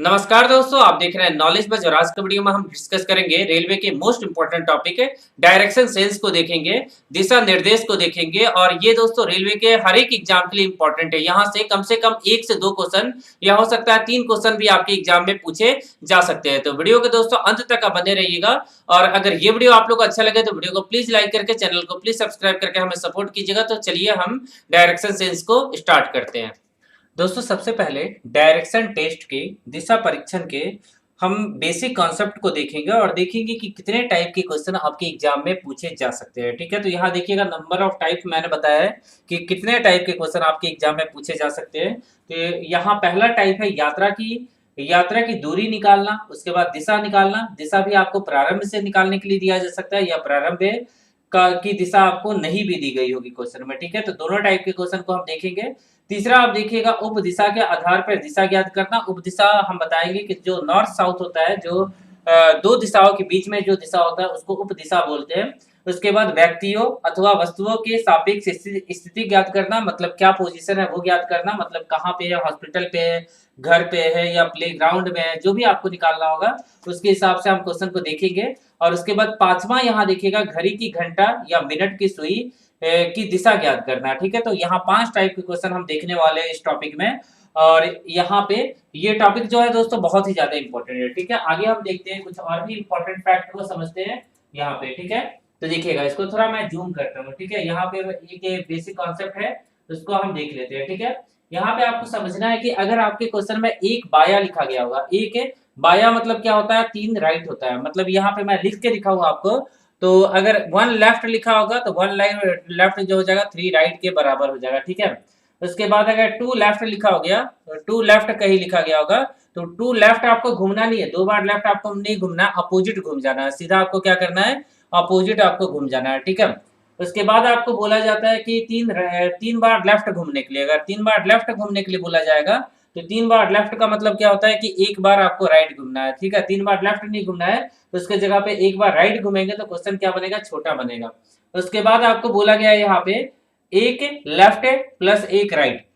नमस्कार दोस्तों, आप देख रहे हैं नॉलेज बज और आज के वीडियो में हम डिस्कस करेंगे रेलवे के मोस्ट इंपोर्टेंट टॉपिक है डायरेक्शन सेंस को देखेंगे, दिशा निर्देश को देखेंगे और ये दोस्तों रेलवे के हर एक एग्जाम के लिए इंपॉर्टेंट है। यहाँ से कम 1 से 2 क्वेश्चन या हो सकता है 3 क्वेश्चन भी आपके एग्जाम में पूछे जा सकते हैं। तो वीडियो के दोस्तों अंत तक आप बने रहिएगा और अगर ये वीडियो आप लोग को अच्छा लगे तो वीडियो को प्लीज लाइक करके चैनल को प्लीज सब्सक्राइब करके हमें सपोर्ट कीजिएगा। तो चलिए हम डायरेक्शन सेंस को स्टार्ट करते हैं। दोस्तों सबसे पहले डायरेक्शन टेस्ट के दिशा परीक्षण के हम बेसिक कॉन्सेप्ट को देखेंगे और देखेंगे कि कितने टाइप के क्वेश्चन आपके एग्जाम में पूछे जा सकते हैं। ठीक है, तो यहाँ देखिएगा नंबर ऑफ टाइप मैंने बताया है कि कितने टाइप के क्वेश्चन आपके एग्जाम में पूछे जा सकते हैं। तो यहाँ पहला टाइप है यात्रा की दूरी निकालना, उसके बाद दिशा निकालना। दिशा भी आपको प्रारंभ से निकालने के लिए दिया जा सकता है या प्रारंभ की दिशा आपको नहीं भी दी गई होगी क्वेश्चन में। ठीक है, तो दोनों टाइप के क्वेश्चन को हम देखेंगे। तीसरा आप देखिएगा उप दिशा के आधार पर दिशा ज्ञात करना। उप दिशा हम बताएंगे कि जो नॉर्थ साउथ होता है, जो दो दिशाओं के बीच में जो दिशा होता है उसको उप दिशा बोलते हैं। उसके बाद व्यक्तियों अथवा वस्तुओं के सापेक्ष स्थिति ज्ञात करना, मतलब क्या पोजीशन है वो ज्ञात करना, मतलब कहाँ पे है, हॉस्पिटल पे है, घर पे है या प्लेग्राउंड में है, जो भी आपको निकालना होगा उसके हिसाब से हम क्वेश्चन को देखेंगे। और उसके बाद पांचवा यहाँ देखिएगा घड़ी की घंटा या मिनट की सुई की दिशा ज्ञात करना। ठीक है, तो यहाँ 5 टाइप के क्वेश्चन हम देखने वाले हैं इस टॉपिक में और यहाँ पे ये टॉपिक जो है दोस्तों बहुत ही ज्यादा इंपॉर्टेंट है। ठीक है, आगे हम देखते हैं कुछ और भी इंपॉर्टेंट फैक्ट को समझते हैं यहाँ पे। ठीक है, तो देखिएगा इसको थोड़ा मैं जूम करता हूँ। ठीक है, यहाँ पे एक बेसिक कॉन्सेप्ट है उसको हम देख लेते हैं। ठीक है, यहाँ पे आपको समझना है कि अगर आपके क्वेश्चन में एक बाया लिखा गया होगा, एक बाया मतलब क्या होता है, 3 राइट होता है। मतलब यहाँ पे मैं लिख के दिखाऊंगा आपको, तो अगर 1 लेफ्ट लिखा होगा तो 1 लेफ्ट जो हो जाएगा 3 राइट के बराबर हो जाएगा। ठीक है, उसके बाद अगर 2 लेफ्ट लिखा हो गया, 2 लेफ्ट कहीं लिखा गया होगा तो 2 लेफ्ट आपको घूमना नहीं है, 2 बार लेफ्ट आपको नहीं घूमना, अपोजिट घूम जाना है। सीधा आपको क्या करना है, अपोजिट आपको घूम जाना है। ठीक है, उसके बाद आपको बोला जाता है कि 3 बार लेफ्ट घूमने के लिए, अगर 3 बार लेफ्ट घूमने के लिए बोला जाएगा तो 3 बार लेफ्ट का मतलब क्या होता है कि एक बार आपको राइट घूमना है। ठीक है, 3 बार लेफ्ट नहीं घूमना है तो उसके जगह पे एक बार राइट घूमेंगे तो क्वेश्चन क्या बनेगा, छोटा बनेगा। उसके बाद आपको बोला गया है यहाँ पे एक लेफ्ट प्लस एक राइट,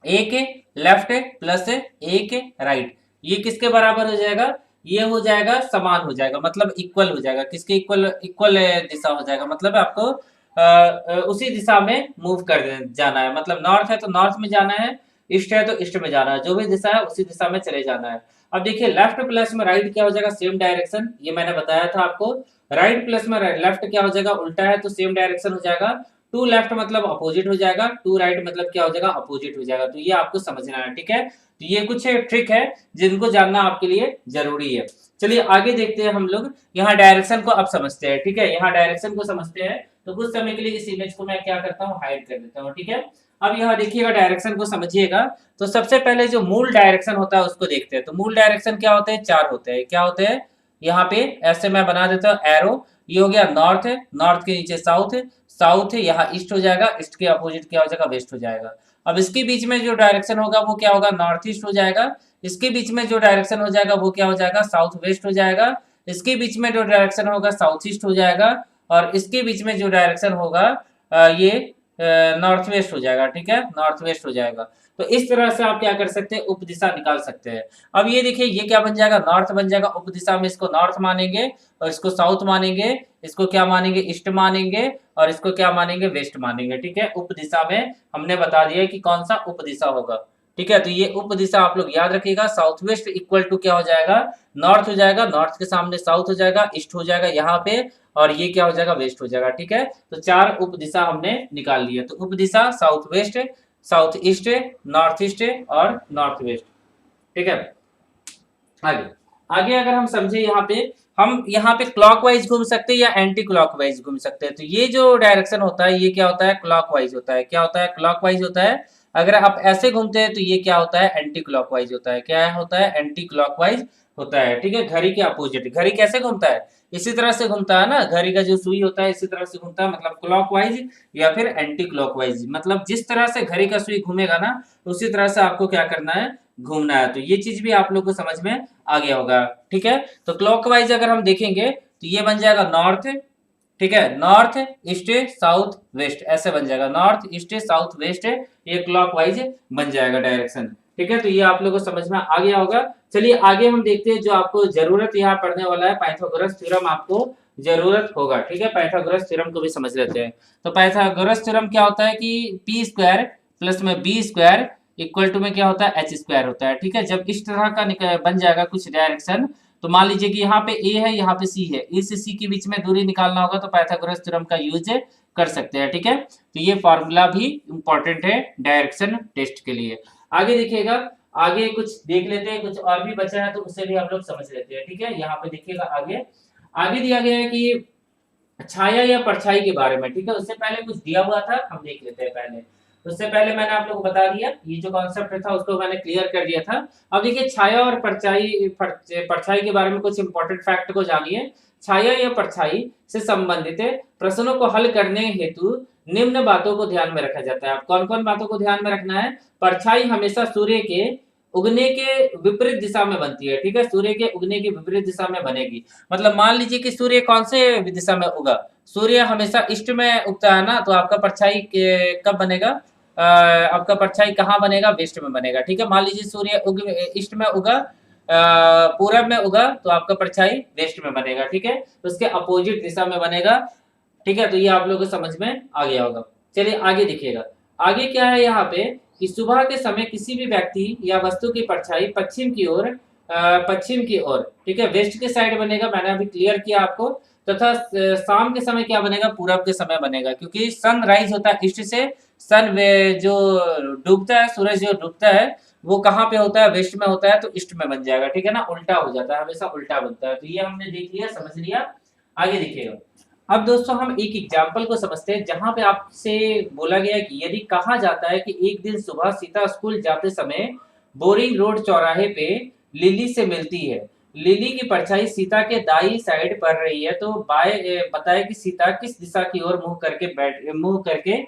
एक लेफ्ट प्लस एक राइट, ये किसके बराबर हो जाएगा, ये हो जाएगा समान हो जाएगा, मतलब इक्वल हो जाएगा। किसके इक्वल, इक्वल दिशा हो जाएगा, मतलब आपको उसी दिशा में मूव कर जाना है। मतलब नॉर्थ है तो नॉर्थ में जाना है, ईस्ट है तो ईस्ट में जाना है, जो भी दिशा है उसी दिशा में चले जाना है। अब देखिए लेफ्ट प्लस में राइट क्या हो जाएगा, सेम डायरेक्शन, ये मैंने बताया था आपको। राइट प्लस में लेफ्ट क्या हो जाएगा, उल्टा है तो सेम डायरेक्शन हो जाएगा। 2 लेफ्ट मतलब अपोजिट हो जाएगा, 2 राइट मतलब क्या हो जाएगा, अपोजिट हो जाएगा। तो ये आपको समझना है। ठीक है, तो ये कुछ ट्रिक है जिनको जानना आपके लिए जरूरी है। चलिए आगे देखते हैं हम लोग, यहाँ डायरेक्शन को अब समझते हैं। ठीक है, यहाँ डायरेक्शन को समझते हैं तो कुछ समय के लिए इस इमेज को मैं क्या करता हूँ, हाइड कर देता हूँ। ठीक है, अब यहाँ देखिएगा डायरेक्शन को समझिएगा। तो सबसे पहले जो मूल डायरेक्शन होता है उसको देखते हैं। तो मूल डायरेक्शन क्या होते हैं, 4 होते हैं। क्या होते हैं, यहाँ पे ऐसे मैं बना देता हूँ एरो, ये हो गया नॉर्थ है, नॉर्थ के नीचे साउथ है, साउथ है यहाँ ईस्ट हो जाएगा, ईस्ट के अपोजिट क्या हो जाएगा, वेस्ट हो जाएगा। अब इसके बीच में जो डायरेक्शन होगा वो क्या होगा, नॉर्थ ईस्ट हो जाएगा। इसके बीच में जो डायरेक्शन हो जाएगा वो क्या हो जाएगा, साउथ वेस्ट हो जाएगा। इसके बीच में जो डायरेक्शन होगा साउथ ईस्ट हो जाएगा और इसके बीच में जो डायरेक्शन होगा ये नॉर्थ वेस्ट हो जाएगा। ठीक है, नॉर्थ वेस्ट हो जाएगा। तो इस तरह से आप क्या कर सकते हैं, उप दिशा निकाल सकते हैं। अब ये देखिए ये क्या बन जाएगा, नॉर्थ बन जाएगा। उप दिशा में इसको नॉर्थ मानेंगे और इसको साउथ मानेंगे, इसको क्या मानेंगे, ईस्ट मानेंगे और इसको क्या मानेंगे, वेस्ट मानेंगे। ठीक है, उप दिशा में हमने बता दिया कि कौन सा उप दिशा होगा। ठीक है, तो ये उप दिशा आप लोग याद रखिएगा। साउथ वेस्ट इक्वल टू क्या हो जाएगा, नॉर्थ हो जाएगा, नॉर्थ के सामने साउथ हो जाएगा, ईस्ट हो जाएगा यहाँ पे और ये क्या हो जाएगा, वेस्ट हो जाएगा। ठीक है, तो 4 उप दिशा हमने निकाल लिया। तो उप दिशा south west, south east, north east और नॉर्थ वेस्ट। ठीक है, आगे आगे अगर हम समझे हम यहाँ पे क्लॉकवाइज घूम सकते हैं या एंटी क्लॉकवाइज घूम सकते हैं। तो ये जो डायरेक्शन होता है ये क्या होता है, क्लॉकवाइज होता है। क्या होता है, क्लॉकवाइज होता है। अगर आप ऐसे घूमते हैं तो ये क्या होता है, एंटी क्लॉकवाइज होता है। क्या होता है, एंटी क्लॉकवाइज होता है। ठीक है, घड़ी के अपोजिट। घड़ी कैसे घूमता है, इसी तरह से घूमता है ना, घड़ी का जो सुई होता है इसी तरह से घूमता है, मतलब क्लॉकवाइज या फिर एंटी क्लॉकवाइज। मतलब जिस तरह से घड़ी का सुई घूमेगा ना उसी तरह से आपको क्या करना है, घूमना है। तो ये चीज भी आप लोग को समझ में आ गया होगा। ठीक है, तो क्लॉकवाइज अगर हम देखेंगे तो ये बन जाएगा नॉर्थ, ठीक है, नॉर्थ ईस्ट साउथ वेस्ट, ऐसे बन जाएगा, नॉर्थ ईस्ट साउथ वेस्ट, ये क्लॉकवाइज बन जाएगा डायरेक्शन। ठीक है, तो ये आप लोगों को समझ में आ गया होगा। चलिए आगे हम देखते हैं जो आपको जरूरत यहाँ पढ़ने वाला है, पाइथागोरस थ्योरम आपको जरूरत होगा। ठीक है, पाइथागोरस थ्योरम को भी समझ लेते हैं। तो पाइथागोरस थ्योरम क्या होता है कि पी स्क्वायर प्लस में बी स्क्वायर इक्वल टू में क्या होता है, एच स्क्वायर होता है। ठीक है, जब इस तरह का बन जाएगा कुछ डायरेक्शन, तो मान लीजिए कि यहाँ पे ए है, यहाँ पे सी है, ए से सी के बीच में दूरी निकालना होगा तो पाइथागोरस थ्योरम का यूज कर सकते हैं। ठीक है, तो ये फॉर्मूला भी इंपॉर्टेंट है डायरेक्शन टेस्ट के लिए। आगे देखिएगा, आगे कुछ देख लेते हैं, कुछ और भी बचा है तो उसे भी हम लोग समझ लेते हैं। ठीक है, यहाँ पे देखिएगा आगे आगे दिया गया है कि छाया या परछाई के बारे में। ठीक है, उससे पहले कुछ दिया हुआ था, हम देख लेते हैं पहले। उससे पहले मैंने आप लोगों को बता दिया, ये जो कॉन्सेप्ट था उसको मैंने क्लियर कर दिया था। अब देखिए छाया और परछाई के बारे में कुछ इंपॉर्टेंट फैक्ट को जानिए। छाया या परछाई से संबंधित प्रश्नों को हल करने हेतु निम्न बातों को ध्यान में रखा जाता है। अब कौन कौन बातों को ध्यान में रखना है? परछाई हमेशा सूर्य के उगने के विपरीत दिशा में बनती है। ठीक है, सूर्य के उगने की विपरीत दिशा में बनेगी। मतलब मान लीजिए कि सूर्य कौन से दिशा में उगा, सूर्य हमेशा ईस्ट में उगता है ना, तो आपका परछाई कब बनेगा? आपका परछाई कहाँ बनेगा? वेस्ट में बनेगा। ठीक है, मान लीजिए सूर्य ईस्ट में उगा, पूरब में उगा, तो आपका परछाई वेस्ट में बनेगा। ठीक है, तो उसके अपोजिट दिशा में बनेगा। ठीक है, तो ये आप लोगों को समझ में आ गया होगा। चलिए आगे देखिएगा, आगे क्या है यहाँ पे कि सुबह के समय किसी भी व्यक्ति या वस्तु की परछाई पश्चिम की ओर, ठीक है, वेस्ट के साइड बनेगा, मैंने अभी क्लियर किया आपको। तथा शाम के समय क्या बनेगा? पूरब के समय बनेगा, क्योंकि सन राइज होता है ईस्ट से, जो डूबता है, सूरज जो डूबता है वो कहाँ पे होता है? वेस्ट में होता है, तो ईस्ट में बन जाएगा। ठीक है ना, उल्टा हो जाता है, हमेशा उल्टा बनता है। तो ये हमने देख लिया, समझ लिया। आगे देखिएगा, अब दोस्तों हम एक एग्जाम्पल को समझते हैं, जहां पे आपसे बोला गया है कि यदि कहा जाता है कि एक दिन सुबह सीता स्कूल जाते समय बोरिंग रोड चौराहे पे लिली से मिलती है। लिली की परछाई सीता के दाई साइड पड़ रही है, तो बताए कि सीता किस दिशा की ओर मुंह करके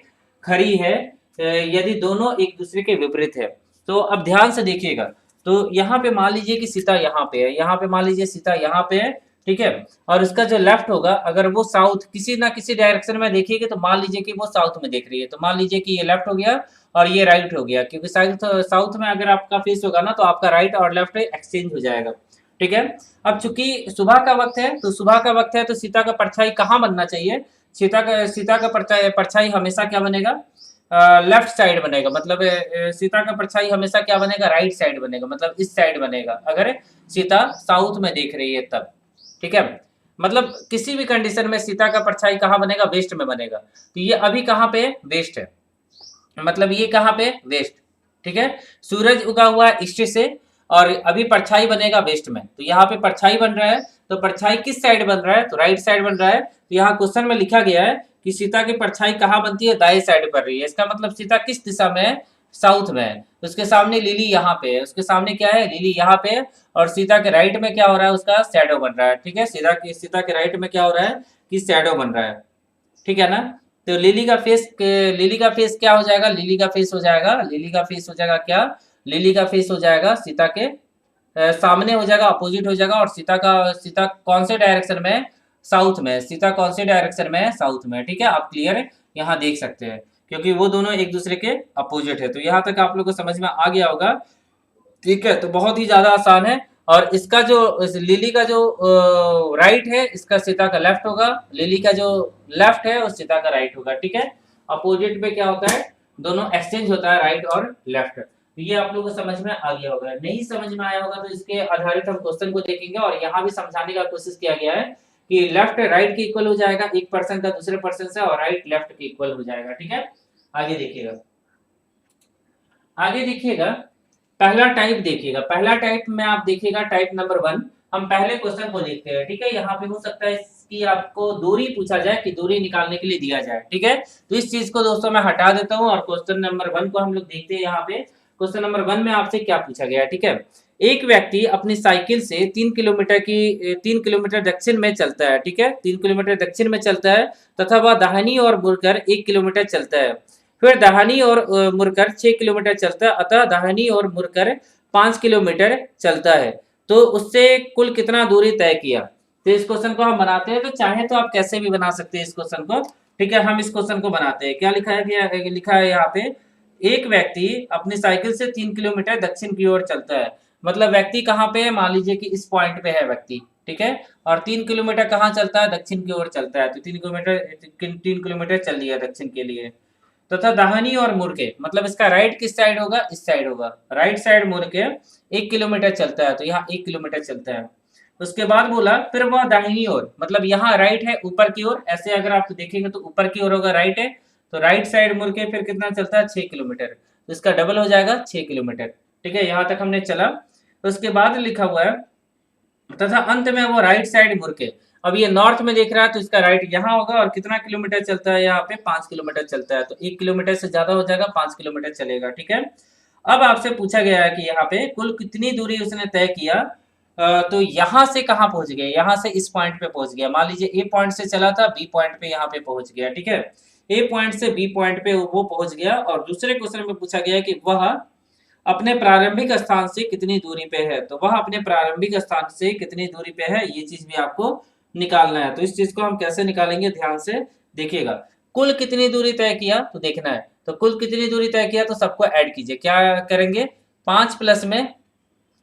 खड़ी है, यदि दोनों एक दूसरे के विपरीत है। तो अब ध्यान से देखिएगा, तो यहाँ पे मान लीजिए कि सीता यहाँ पे है, यहाँ पे मान लीजिए सीता यहाँ पे है। ठीक है, और उसका जो लेफ्ट होगा, अगर वो साउथ किसी ना किसी डायरेक्शन में देखिएगा, तो मान लीजिए कि वो साउथ में देख रही है, तो मान लीजिए कि ये लेफ्ट हो गया और ये राइट हो गया, क्योंकि साउथ में अगर आपका फेस होगा ना, तो आपका राइट और लेफ्ट एक्सचेंज हो जाएगा। ठीक है, अब चूंकि सुबह का वक्त है, तो सुबह का वक्त है तो सीता का परछाई कहाँ बनना चाहिए? सीता का परछाई हमेशा क्या बनेगा? लेफ्ट साइड बनेगा। मतलब सीता का परछाई हमेशा क्या बनेगा? राइट साइड बनेगा, मतलब इस साइड बनेगा, अगर सीता साउथ में देख रही है तब। ठीक है, मतलब किसी भी कंडीशन में सीता का परछाई कहाँ बनेगा? वेस्ट में बनेगा। तो ये अभी कहाँ पे? वेस्ट है, मतलब ये कहाँ पे? वेस्ट। ठीक है, सूरज उगा हुआ है ईस्ट से और अभी परछाई बनेगा वेस्ट में, तो यहाँ पे परछाई बन रहा है, तो परछाई किस साइड बन रहा है? तो राइट साइड बन रहा है। तो यहाँ क्वेश्चन में लिखा गया है कि सीता की परछाई कहाँ बनती है? दाएं साइड पर रही है। इसका मतलब सीता किस दिशा में है? साउथ में है। उसके सामने लिली यहाँ पे है, उसके सामने क्या है? लिली यहाँ पे है, और सीता के राइट में क्या हो रहा है? उसका शैडो बन रहा है। ठीक है, सीता के राइट में क्या हो रहा है? कि शैडो बन रहा है। ठीक है ना, तो लिली का फेस क्या हो जाएगा? लिली का फेस हो जाएगा क्या? लिली का फेस हो जाएगा सीता के सामने हो जाएगा, अपोजिट हो जाएगा। और सीता कौन से डायरेक्शन में? साउथ में। सीता कौन से डायरेक्शन में है? साउथ में। ठीक है, आप क्लियर यहाँ देख सकते हैं, क्योंकि वो दोनों एक दूसरे के अपोजिट है। तो यहाँ तक आप लोग को समझ में आ गया होगा। ठीक है, तो बहुत ही ज्यादा आसान है। और इसका जो लिली का जो राइट है, इसका सीता का लेफ्ट होगा। लिली का जो लेफ्ट है वो सीता का राइट होगा। ठीक है, अपोजिट में क्या होता है? दोनों एक्सचेंज होता है, राइट और लेफ्ट। तो ये आप लोगों को समझ में आ गया होगा। नहीं समझ में आया होगा तो इसके आधारित हम क्वेश्चन को देखेंगे, और यहाँ भी समझाने का कोशिश किया गया है कि लेफ्ट राइट के इक्वल हो जाएगा एक पर्सन का दूसरे पर्सन से, और राइट लेफ्ट के इक्वल हो जाएगा। ठीक है, आगे देखिएगा, पहला टाइप देखिएगा। पहला टाइप में आप देखिएगा टाइप नंबर 1। हम पहले क्वेश्चन को देखते हैं। ठीक है, यहाँ पे हो सकता है कि आपको दूरी पूछा जाए, कि दूरी निकालने के लिए दिया जाए। ठीक है, तो इस चीज को दोस्तों मैं हटा देता हूँ, और क्वेश्चन नंबर 1 को हम लोग देखते हैं। यहाँ पे क्वेश्चन नंबर 1 में आपसे क्या पूछा गया है? ठीक है, एक व्यक्ति अपनी साइकिल से 3 किलोमीटर दक्षिण में चलता है। ठीक है, 3 किलोमीटर दक्षिण में चलता है, तथा वह दाहिनी ओर मुड़कर 1 किलोमीटर चलता है। फिर दाहिनी ओर मुड़कर 6 किलोमीटर चलता है, अतः दाहिनी ओर मुड़कर 5 किलोमीटर चलता है। तो उससे कुल कितना दूरी तय किया? तो इस क्वेश्चन को हम बनाते हैं, तो चाहे तो आप कैसे भी बना सकते हैं इस क्वेश्चन को। ठीक है, हम इस क्वेश्चन को बनाते हैं। क्या लिखा है यहाँ पे? एक व्यक्ति अपनी साइकिल से 3 किलोमीटर दक्षिण की ओर चलता है। मतलब व्यक्ति कहाँ पे है, मान लीजिए कि इस पॉइंट पे है व्यक्ति, ठीक है, और 3 किलोमीटर कहाँ चलता है, दक्षिण की ओर चलता है, तो 3 किलोमीटर चल लिया दक्षिण के लिए। तथा दाहिनी और मुड़ के, मतलब इसका राइट किस साइड होगा, इस साइड होगा, राइट साइड मुड़ के 1 किलोमीटर चलता है, तो यहाँ 1 किलोमीटर चलता है। उसके बाद बोला फिर वह दाहिनी ओर, मतलब यहाँ राइट है ऊपर की ओर, ऐसे अगर आप देखेंगे तो ऊपर की ओर होगा, राइट है, तो राइट साइड मुड़ के फिर कितना चलता है, 6 किलोमीटर, तो इसका डबल हो जाएगा 6 किलोमीटर। ठीक है, यहाँ तक हमने चला। तो उसके बाद लिखा हुआ है तथा अंत में वो राइट साइड मुड़ के, अब ये नॉर्थ में देख रहा है तो इसका राइट यहाँ होगा, और कितना किलोमीटर चलता है यहाँ पे, 5 किलोमीटर चलता है, तो 1 किलोमीटर से ज्यादा हो जाएगा, 5 किलोमीटर चलेगा। ठीक है, अब आपसे पूछा गया है कि यहाँ पे कुल कितनी दूरी उसने तय किया। तो यहाँ से कहाँ पहुंच गया, यहाँ से इस पॉइंट पे पहुंच गया, मान लीजिए ए पॉइंट से चला था, बी पॉइंट पे यहाँ पे पहुंच गया। ठीक है, ए पॉइंट से बी पॉइंट पे वो पहुंच गया, और दूसरे क्वेश्चन में पूछा गया कि वह अपने प्रारंभिक स्थान से कितनी दूरी पे है, तो वह अपने प्रारंभिक स्थान से कितनी दूरी पे है, ये चीज भी आपको निकालना है। तो इस चीज को हम कैसे निकालेंगे, ध्यान से देखिएगा। कुल कितनी दूरी तय किया तो देखना है, तो कुल कितनी दूरी तय किया तो सबको ऐड कीजिए। क्या करेंगे, 5 प्लस में,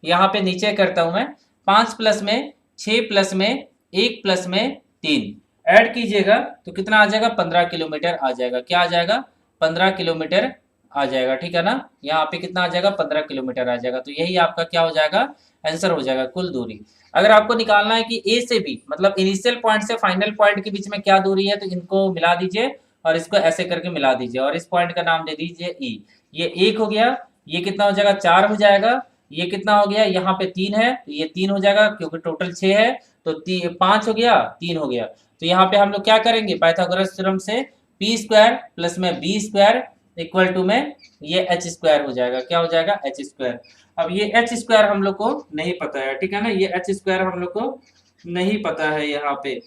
यहाँ पे नीचे करता हूं मैं, 5 प्लस में 6 प्लस में 1 प्लस में 3 ऐड कीजिएगा, तो कितना आ जाएगा, 15 किलोमीटर आ जाएगा। क्या आ जाएगा, 15 किलोमीटर आ जाएगा। ठीक है ना, यहाँ पे कितना आ जाएगा, 15 किलोमीटर आ जाएगा। तो यही आपका क्या हो जाएगा, आंसर हो जाएगा, कुल दूरी। अगर आपको निकालना है कि ए से बी, मतलब इनिशियल पॉइंट से फाइनल पॉइंट के बीच में क्या दूरी है, तो इनको मिला दीजिए और इसको ऐसे करके मिला दीजिए, और इस पॉइंट का नाम दे दीजिए ई। ये 1 हो गया, ये कितना हो जाएगा, 4 हो जाएगा, ये कितना हो गया, यहाँ पे 3 है, तो ये 3 हो जाएगा, क्योंकि टोटल 6 है, तो 5 हो गया, 3 हो गया। तो यहाँ पे हम लोग क्या करेंगे, पाइथागोरस थ्योरम से पी स्क्वायर प्लस में बी स्क्वायर इक्वल टू में ये एच स्क्वायर हो जाएगा। क्या हो जाएगा, एच स्क्वायर। अब ये एच स्क्वायर हम लोग को नहीं पता है, ठीक है ना, ये एच स्क्वायर हम लोग को नहीं पता है यहाँ पे।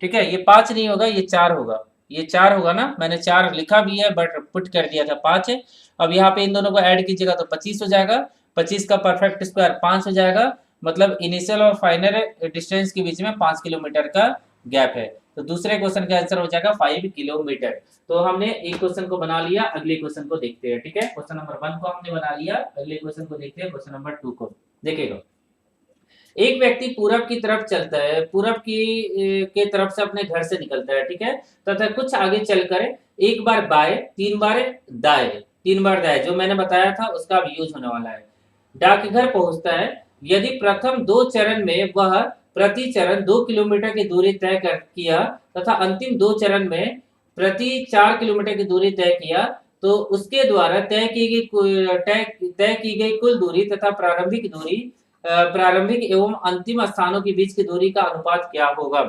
ठीक है, ये 5 नहीं होगा, ये 4 होगा, ये 4 होगा ना, मैंने 4 लिखा भी है बट पुट कर दिया था 5 है। अब यहाँ पे इन दोनों को ऐड कीजिएगा तो 25 हो जाएगा, 25 का परफेक्ट स्क्वायर 5 हो जाएगा, मतलब इनिशियल और फाइनल डिस्टेंस के बीच में 5 किलोमीटर का गैप है। तो दूसरे क्वेश्चन का आंसर हो जाएगा 5 किलोमीटर। तो हमने एक क्वेश्चन को बना लिया, अगले क्वेश्चन को देखते हैं। ठीक है, क्वेश्चन नंबर 1 को हमने बना लिया, अगले क्वेश्चन को देखते हैं, क्वेश्चन नंबर 2 को देखिएगा। एक व्यक्ति पूरब की तरफ चलता है, पूरब की के तरफ से अपने घर से निकलता है, ठीक है, तथा कुछ आगे चलकर एक बार बाएं, 3 बार दाएं, 3 बार दाएं, जो मैंने बताया था उसका अब यूज होने वाला है। डाकघर पहुंचता है, यदि प्रथम 2 चरण में वह प्रति चरण 2 किलोमीटर की दूरी तय कर किया तथा अंतिम 2 चरण में प्रति 4 किलोमीटर की दूरी तय किया, तो उसके द्वारा तय की गई कुल दूरी तथा प्रारंभिक एवं अंतिम स्थानों के बीच की दूरी का अनुपात क्या होगा।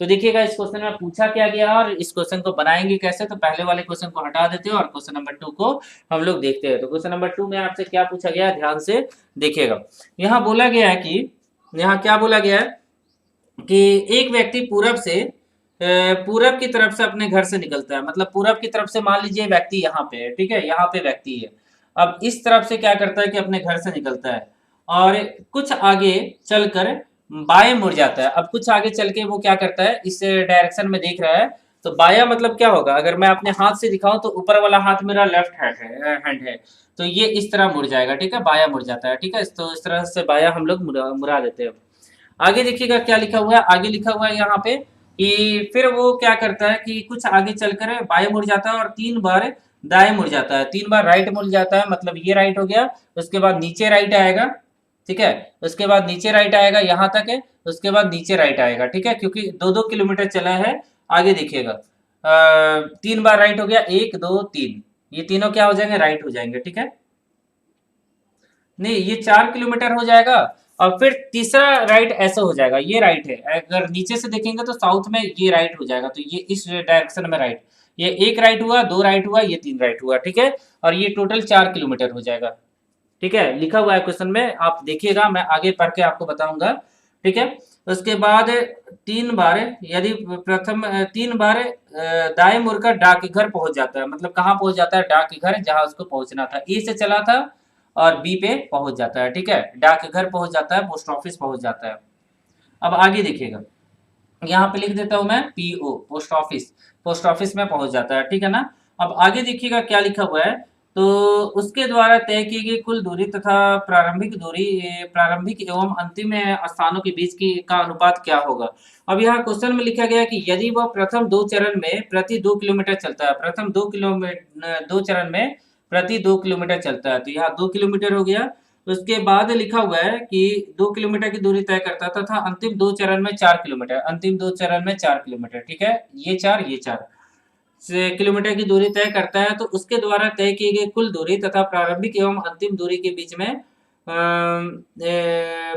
तो देखिएगा इस क्वेश्चन में पूछा क्या गया और इस क्वेश्चन को बनाएंगे कैसे। तो पहले वाले क्वेश्चन को हटा देते हैं और क्वेश्चन नंबर 2 को हम लोग देखते हैं। तो क्वेश्चन नंबर 2 में आपसे क्या पूछा गया है, ध्यान से देखिएगा। यहाँ बोला गया है कि, यहाँ क्या बोला गया है कि एक व्यक्ति पूरब की तरफ से अपने घर से निकलता है, मतलब पूरब की तरफ से, मान लीजिए व्यक्ति यहाँ पे है, ठीक है, यहाँ पे व्यक्ति है। अब इस तरफ से क्या करता है कि अपने घर से निकलता है और कुछ आगे चलकर बाएं मुड़ जाता है। अब कुछ आगे चल के वो क्या करता है, इस डायरेक्शन में देख रहा है, तो बाया मतलब क्या होगा, अगर मैं अपने हाथ से दिखाऊं तो ऊपर वाला हाथ मेरा लेफ्ट हैंड है, तो ये इस तरह मुड़ जाएगा। ठीक है, बाया मुड़ जाता है। ठीक है, तो इस तरह से बाया हम लोग मुड़ा देते हैं। आगे देखिएगा क्या लिखा हुआ है, आगे लिखा हुआ है यहाँ पे कि फिर वो क्या करता है कि कुछ आगे चलकर बाएं मुड़ जाता है और 3 बार दाएं मुड़ जाता है, 3 बार राइट मुड़ जाता है, मतलब ये राइट हो गया। उसके बाद नीचे राइट आएगा, ठीक है, उसके बाद नीचे राइट आएगा, यहाँ तक है, उसके बाद नीचे राइट आएगा। ठीक है, क्योंकि 2-2 किलोमीटर चला है। आगे देखिएगा 3 बार राइट हो गया, 1 2 3, ये तीनों क्या हो जाएंगे, राइट हो जाएंगे। ठीक है, नहीं ये 4 किलोमीटर हो जाएगा, और फिर तीसरा राइट ऐसा हो जाएगा, ये राइट है, अगर नीचे से देखेंगे तो साउथ में ये राइट हो जाएगा, तो ये इस डायरेक्शन में राइट, ये 1 राइट हुआ, 2 राइट हुआ, ये 3 राइट हुआ। ठीक है, और ये टोटल 4 किलोमीटर हो जाएगा। ठीक है, लिखा हुआ है क्वेश्चन में, आप देखिएगा, मैं आगे पढ़ के आपको बताऊंगा। ठीक है, उसके बाद 3 बार, यदि प्रथम 3 बार दाएं मुड़कर डाकघर पहुंच जाता है, मतलब कहाँ पहुंच जाता है, डाकघर, जहां उसको पहुंचना था, ए से चला था और बी पे पहुंच जाता है। ठीक है, डाकघर पहुंच जाता है, पोस्ट ऑफिस पहुंच जाता है। अब आगे देखिएगा, यहाँ पे लिख देता हूं मैं पीओ, पोस्ट ऑफिस में पहुंच जाता है। ठीक है ना, अब आगे देखिएगा क्या लिखा हुआ है तो उसके द्वारा तय की गई कुल दूरी तथा प्रारंभिक दूरी प्रारंभिक एवं अंतिम स्थानों के बीच की का अनुपात क्या होगा। अब यहाँ क्वेश्चन में लिखा गया है कि यदि वह प्रथम 2 चरण में प्रति 2 किलोमीटर चलता है, प्रथम 2 चरण में प्रति 2 किलोमीटर चलता है, तो यहाँ 2 किलोमीटर हो गया। उसके बाद लिखा हुआ है कि 2 किलोमीटर की दूरी तय करता था तथा अंतिम 2 चरण में 4 किलोमीटर, अंतिम 2 चरण में 4 किलोमीटर, ठीक है, ये 4 से किलोमीटर की दूरी तय करता है। तो उसके द्वारा तय की गई कुल दूरी तथा प्रारंभिक एवं अंतिम दूरी के बीच में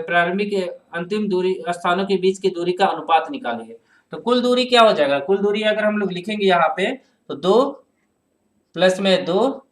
प्रारंभिक अंतिम दूरी स्थानों के बीच की दूरी का अनुपात निकालिए। तो कुल दूरी क्या हो जाएगा, कुल दूरी अगर हम लोग लिखेंगे यहाँ पे तो 2 प्लस में 2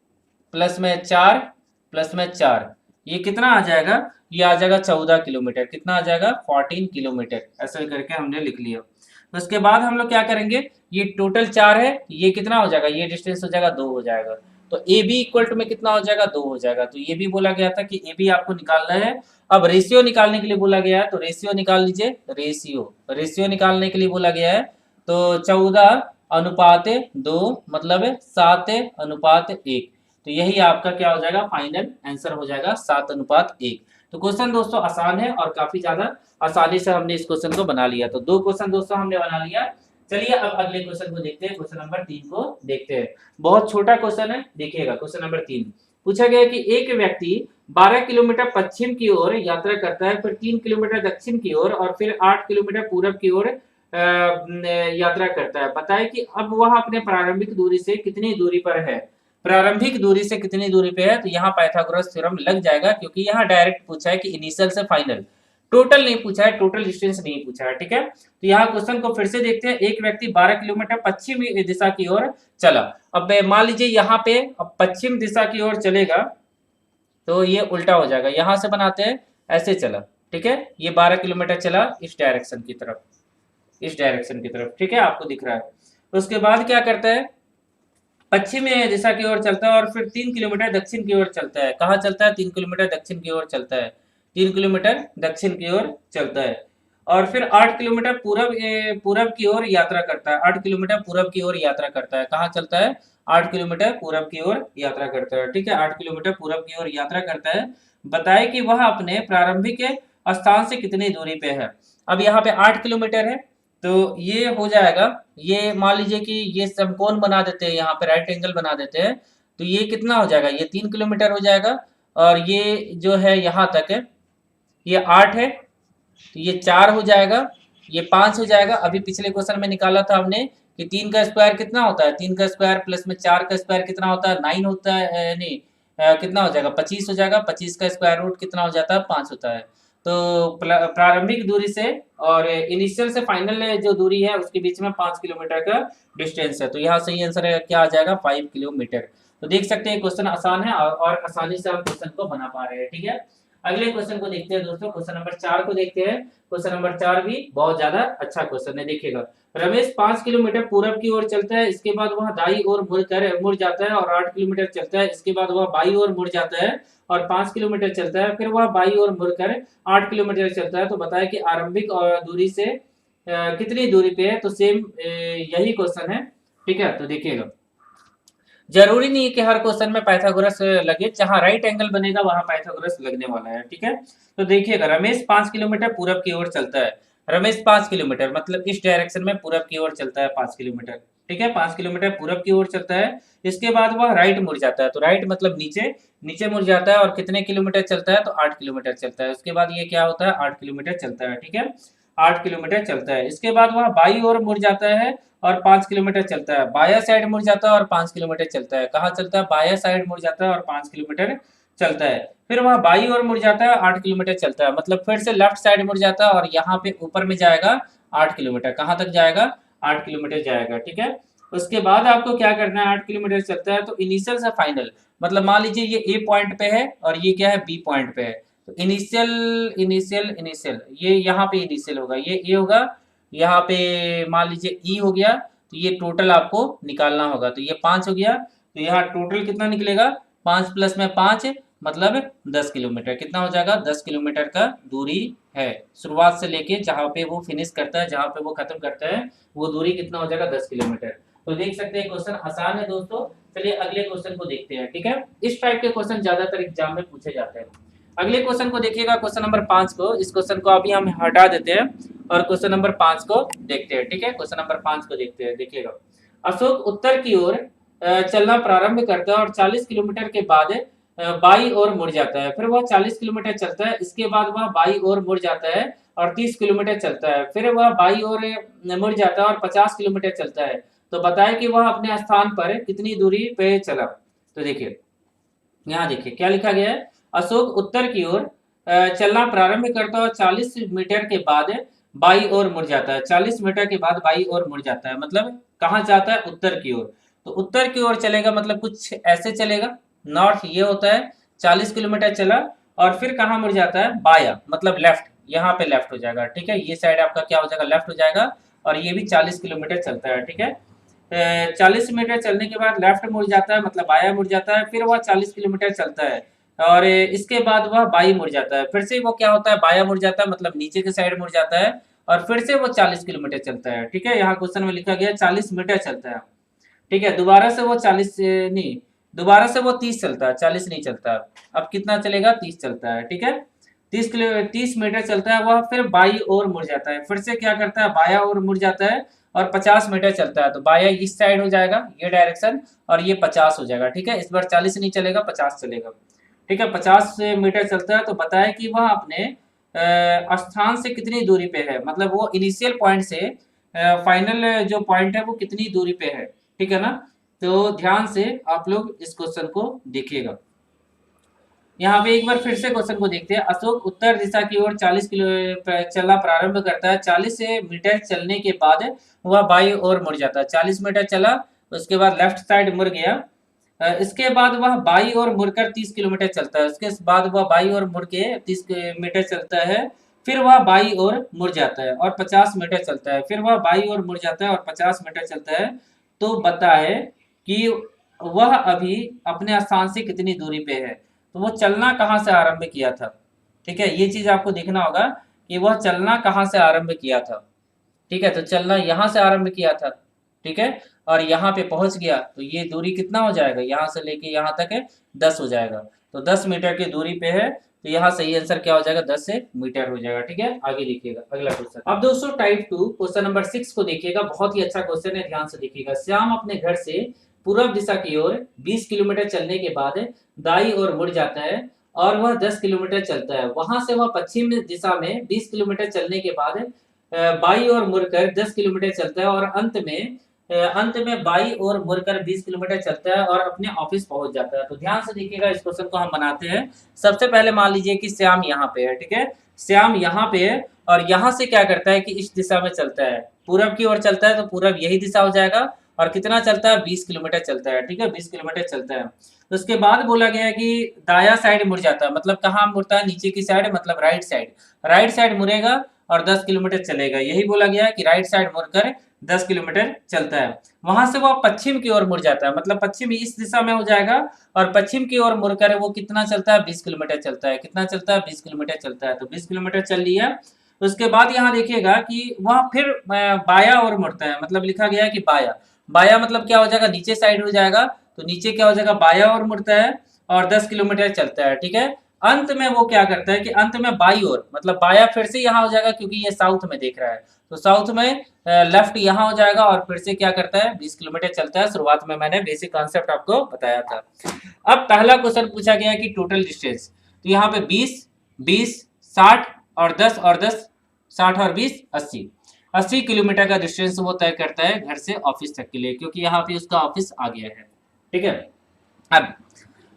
प्लस में 4 प्लस में 4, ये कितना आ जाएगा, ये आ जाएगा 14 किलोमीटर। कितना आ जाएगा, 14 किलोमीटर, ऐसा करके हमने लिख लिया। तो उसके बाद हम लोग क्या करेंगे, ये टोटल 4 है, ये कितना हो जाएगा, ये डिस्टेंस हो जाएगा 2 हो जाएगा। तो ए बी इक्वल टू में कितना हो जाएगा, 2 हो जाएगा। तो ये भी बोला गया था कि ए बी आपको निकालना है। अब रेशियो निकालने के लिए बोला गया है, तो रेशियो निकाल लीजिए। रेशियो निकालने के लिए बोला गया है, तो 14:2 मतलब 7:1। तो यही आपका क्या हो जाएगा, फाइनल आंसर हो जाएगा 7:1। तो क्वेश्चन दोस्तों आसान है और काफी ज्यादा आसानी से हमने इस क्वेश्चन को बना लिया। तो 2 क्वेश्चन दोस्तों हमने बना लिया। चलिए अब अगले क्वेश्चन को देखते हैं, क्वेश्चन नंबर 3 को देखते हैं। बहुत छोटा क्वेश्चन है, देखिएगा। क्वेश्चन नंबर 3 पूछा गया कि एक व्यक्ति 12 किलोमीटर पश्चिम की ओर यात्रा करता है, फिर 3 किलोमीटर दक्षिण की ओर और फिर 8 किलोमीटर पूरब की ओर यात्रा करता है। बताए कि अब वह अपने प्रारंभिक दूरी से कितनी दूरी पर है। प्रारंभिक दूरी से कितनी दूरी पे है, तो यहाँ पाइथागोरस थ्योरम लग जाएगा, क्योंकि यहाँ डायरेक्ट पूछा है कि इनिशियल से फाइनल, टोटल नहीं पूछा है, टोटल डिस्टेंस नहीं पूछा है, ठीक है। तो यहाँ क्वेश्चन को फिर से देखते हैं। एक व्यक्ति 12 किलोमीटर पश्चिमी दिशा की ओर चला। अब मान लीजिए यहाँ पे अब पश्चिम दिशा की ओर चलेगा, तो ये उल्टा हो जाएगा। यहाँ से बनाते हैं, ऐसे चला, ठीक है, ये 12 किलोमीटर चला इस डायरेक्शन की तरफ, इस डायरेक्शन की तरफ, ठीक है, आपको दिख रहा है। उसके बाद क्या करता है, पश्चिम दिशा की ओर चलता है और फिर 3 किलोमीटर दक्षिण की ओर चलता है। कहाँ चलता है, 3 किलोमीटर दक्षिण की ओर चलता है, 3 किलोमीटर दक्षिण की ओर चलता है। और फिर 8 किलोमीटर पूरब की ओर यात्रा करता है, 8 किलोमीटर पूरब की ओर यात्रा करता है। कहाँ चलता है, 8 किलोमीटर पूरब की ओर यात्रा करता है, ठीक है, 8 किलोमीटर पूरब की ओर यात्रा करता है। बताए कि वह अपने प्रारंभिक स्थान से कितनी दूरी पे है। अब यहाँ पे 8 किलोमीटर है, तो ये हो जाएगा, ये मान लीजिए कि ये समकोण बना देते हैं, यहाँ पे राइट एंगल बना देते हैं, तो ये कितना हो जाएगा, ये 3 किलोमीटर हो जाएगा। और ये जो है यहाँ तक है, ये 8 है, तो ये 4 हो जाएगा, ये 5 हो जाएगा। अभी पिछले क्वेश्चन में निकाला था हमने कि 3 का स्क्वायर कितना होता है, 3 का स्क्वायर प्लस में 4 का स्क्वायर कितना होता है, 9 होता है, नहीं कितना हो जाएगा, 25 हो जाएगा। 25 का स्क्वायर रूट कितना हो जाता है, 5 होता है। तो प्रारंभिक दूरी से और इनिशियल से फाइनल जो दूरी है उसके बीच में 5 किलोमीटर का डिस्टेंस है। तो यहाँ सही आंसर है, क्या आ जाएगा, 5 किलोमीटर। तो देख सकते हैं क्वेश्चन आसान है और आसानी से हम क्वेश्चन को बना पा रहे हैं, ठीक है। अगले क्वेश्चन को देखते हैं दोस्तों, क्वेश्चन नंबर 4 को देखते हैं। क्वेश्चन नंबर 4 भी बहुत ज्यादा अच्छा क्वेश्चन है, देखिएगा। रमेश 5 किलोमीटर पूरब की ओर चलता है, इसके बाद वह दाई ओर मुड़ जाता है और 8 किलोमीटर चलता है। इसके बाद वह बाई ओर मुड़ जाता है और 5 किलोमीटर चलता है, फिर वह बाई ओर मुड़कर 8 किलोमीटर चलता है। तो बताया कि आरंभिक दूरी से कितनी दूरी पे है। तो सेम यही क्वेश्चन है, ठीक है। तो देखिएगा, जरूरी नहीं है कि हर क्वेश्चन में पाइथागोरस लगे, जहां राइट एंगल बनेगा वहां पाइथागोरस लगने वाला है, ठीक है। तो देखिएगा, रमेश 5 किलोमीटर पूरब की ओर चलता है। रमेश 5 किलोमीटर मतलब इस डायरेक्शन में पूरब की ओर चलता है 5 किलोमीटर, ठीक है, 5 किलोमीटर पूरब की ओर चलता है। इसके बाद वह राइट मुड़ जाता है, तो राइट मतलब नीचे, नीचे मुड़ जाता है और कितने किलोमीटर चलता है, तो 8 किलोमीटर चलता है। उसके बाद ये क्या होता है, 8 किलोमीटर चलता है, ठीक है, 8 किलोमीटर चलता है। इसके बाद वह बाई ओर मुड़ जाता है और 5 किलोमीटर चलता है, बाया साइड मुड़ जाता है और 5 किलोमीटर चलता है। कहाँ चलता है, बाया साइड मुड़ जाता है और 5 किलोमीटर चलता है। फिर वहाँ बाई ओर मुड़ जाता है, 8 किलोमीटर चलता है, मतलब फिर से लेफ्ट साइड मुड़ जाता है और यहाँ पे ऊपर में जाएगा 8 किलोमीटर। कहाँ तक जाएगा, 8 किलोमीटर जाएगा, ठीक है। उसके बाद आपको क्या करना है, 8 किलोमीटर चलता है तो इनिशियल से फाइनल, मतलब मान लीजिए ये ए पॉइंट पे है और ये क्या है, बी पॉइंट पे है। तो इनिशियल इनिशियल इनिशियल, ये यहाँ पे इनिशियल होगा, ये ए होगा, यहाँ पे मान लीजिए ई हो गया। तो ये टोटल आपको निकालना होगा, तो ये 5 हो गया। तो यहाँ टोटल कितना निकलेगा, 5 प्लस में 5 मतलब 10 किलोमीटर। कितना हो जाएगा, 10 किलोमीटर का दूरी है शुरुआत से लेके जहाँ पे वो फिनिश करता है, जहाँ पे वो खत्म करता है, वो दूरी कितना हो जाएगा, 10 किलोमीटर। तो देख सकते हैं क्वेश्चन आसान है दोस्तों, चलिए अगले क्वेश्चन को देखते हैं, ठीक है। इस टाइप के क्वेश्चन ज्यादातर एग्जाम में पूछे जाते हैं। अगले क्वेश्चन को देखिएगा, क्वेश्चन नंबर 5 को। इस क्वेश्चन को अभी हम हटा देते हैं और क्वेश्चन नंबर 5 को देखते हैं, ठीक है। क्वेश्चन नंबर 5 को देखते हैं, देखिएगा। अशोक उत्तर की ओर चलना प्रारंभ करता है और 40 किलोमीटर के बाद बाई ओर मुड़ जाता है। फिर वह 40 किलोमीटर चलता है, इसके बाद वह बाई ओर मुड़ जाता है और 30 किलोमीटर चलता है। फिर वह बाई ओर मुड़ जाता है और 50 किलोमीटर चलता है। तो बताए कि वह अपने स्थान पर कितनी दूरी पे चला। तो देखिए, यहाँ देखिए क्या लिखा गया है। अशोक उत्तर की ओर चलना प्रारंभ करता है और 40 मीटर के बाद बाई ओर मुड़ जाता है। 40 मीटर के बाद बाई ओर मुड़ जाता है, मतलब कहाँ जाता है? उत्तर की ओर। तो उत्तर की ओर चलेगा मतलब कुछ ऐसे चलेगा, नॉर्थ ये होता है। 40 किलोमीटर चला और फिर कहाँ मुड़ जाता है? बाया, मतलब लेफ्ट, यहाँ पे लेफ्ट हो जाएगा, ठीक है। ये साइड आपका क्या हो जाएगा? लेफ्ट हो जाएगा। और ये भी 40 किलोमीटर चलता है, ठीक है। 40 मीटर चलने के बाद लेफ्ट मुड़ जाता है, मतलब बाया मुड़ जाता है। फिर वह 40 किलोमीटर चलता है और इसके बाद वह बाई मुड़ जाता है। फिर से वो क्या होता है? बाया मुड़ जाता है, मतलब नीचे के साइड मुड़ जाता है और फिर से वो 40 किलोमीटर चलता है, ठीक है। यहाँ क्वेश्चन में लिखा गया 40 मीटर चलता है, ठीक है। दोबारा से वो 40 नहीं, दोबारा से वो 30 चलता है, 40 नहीं चलता। अब कितना चलेगा? 30 चलता है, ठीक है। 30 मीटर चलता है वह, फिर बाई ओर मुड़ जाता है। फिर से क्या करता है? बाया ओर मुड़ जाता है और 50 मीटर चलता है। तो बाया इस साइड हो जाएगा, ये डायरेक्शन, और ये 50 हो जाएगा, ठीक है। इस बार 40 नहीं चलेगा, 50 चलेगा, ठीक है। 50 मीटर चलता है। तो बताए कि वह अपने स्थान से कितनी दूरी पे है, मतलब वो इनिशियल पॉइंट से फाइनल जो पॉइंट है वो कितनी दूरी पे है, ठीक है ना। तो ध्यान से आप लोग इस क्वेश्चन को देखिएगा। यहाँ पे एक बार फिर से क्वेश्चन को देखते हैं। अशोक उत्तर दिशा की ओर 40 किलो चलना प्रारंभ करता है। 40 मीटर चलने के बाद वह बाई ओर मुड़ जाता है। 40 मीटर चला, उसके बाद लेफ्ट साइड मुड़ गया। इसके बाद वह बाई ओर मुड़कर 30 किलोमीटर चलता है। उसके बाद वह बाई ओर मुड़ के 30 मीटर चलता है। फिर वह बाई ओर मुड़ जाता है और 50 मीटर चलता है। फिर वह बाई ओर मुड़ जाता है और 50 मीटर चलता है। तो बताए कि वह अभी अपने स्थान से कितनी दूरी पे है। तो वो चलना कहाँ से आरंभ किया था, ठीक है। ये चीज आपको देखना होगा कि वह चलना कहाँ से आरंभ किया था, ठीक है। तो चलना यहाँ से आरंभ किया था, ठीक है, और यहाँ पे पहुंच गया। तो ये दूरी कितना हो जाएगा? यहाँ से लेके यहाँ तक है 10 हो जाएगा। तो 10 मीटर की दूरी पे है। तो यहाँ सही आंसर क्या हो जाएगा? 10 मीटर हो जाएगा, ठीक है। आगे देखिएगा अगला क्वेश्चन। अब दोस्तों टाइप 2 क्वेश्चन नंबर 6 को देखिएगा। बहुत ही अच्छा क्वेश्चन है, ध्यान से देखिएगा। श्याम अपने घर से पूर्व दिशा की ओर 20 किलोमीटर चलने के बाद दाई ओर मुड़ जाता है और वह 10 किलोमीटर चलता है। वहां से वह पश्चिम दिशा में 20 किलोमीटर चलने के बाद बाई ओर मुड़कर 10 किलोमीटर चलता है और अंत में बाई ओर मुड़कर 20 किलोमीटर चलता है और अपने ऑफिस पहुंच जाता है। तो ध्यान से देखिएगा, इस क्वेश्चन को हम बनाते हैं। सबसे पहले मान लीजिए कि श्याम यहाँ पे है, ठीक है। श्याम यहाँ पे है और यहाँ से क्या करता है कि इस दिशा में चलता है, पूरब की ओर चलता है। तो पूरब यही दिशा हो जाएगा और कितना चलता है? 20 किलोमीटर चलता है, ठीक है। 20 किलोमीटर चलता है। तो उसके बाद बोला गया है कि दाया साइड मुड़ जाता है, मतलब कहाँ मुड़ता है? नीचे की साइड, मतलब राइट साइड। राइट साइड मुड़ेगा और 10 किलोमीटर चलेगा। यही बोला गया है कि राइट साइड मुड़कर 10 किलोमीटर चलता है। वहां से वो पश्चिम की ओर मुड़ जाता है, मतलब पश्चिम इस दिशा में हो जाएगा और पश्चिम की ओर मुड़कर वो कितना चलता है? 20 किलोमीटर चलता है। कितना चलता है? 20 किलोमीटर चलता है। तो 20 किलोमीटर चल लिया। उसके बाद यहाँ देखिएगा कि वह फिर बाया ओर मुड़ता है, मतलब लिखा गया है कि बाया। बाया मतलब क्या हो जाएगा? नीचे साइड हो जाएगा। तो नीचे क्या हो जाएगा? बाया ओर मुड़ता है और 10 किलोमीटर चलता है, ठीक है। अंत में वो क्या करता है कि अंत में बाई ओर, मतलब बाया फिर से यहाँ हो जाएगा क्योंकि ये साउथ में देख रहा है। तो साउथ में लेफ्ट यहाँ हो जाएगा और फिर से क्या करता है? 20 किलोमीटर चलता है। शुरुआत में मैंने बेसिक कॉन्सेप्ट आपको बताया था। अब पहला क्वेश्चन पूछा गया है कि टोटल डिस्टेंस। तो यहाँ पे 20, 20, 60 और 10 और 10, 60 और 20, 80। 80 किलोमीटर का डिस्टेंस वो तय करता है घर से ऑफिस तक के लिए, क्योंकि यहाँ पे उसका ऑफिस आ गया है, ठीक है। अब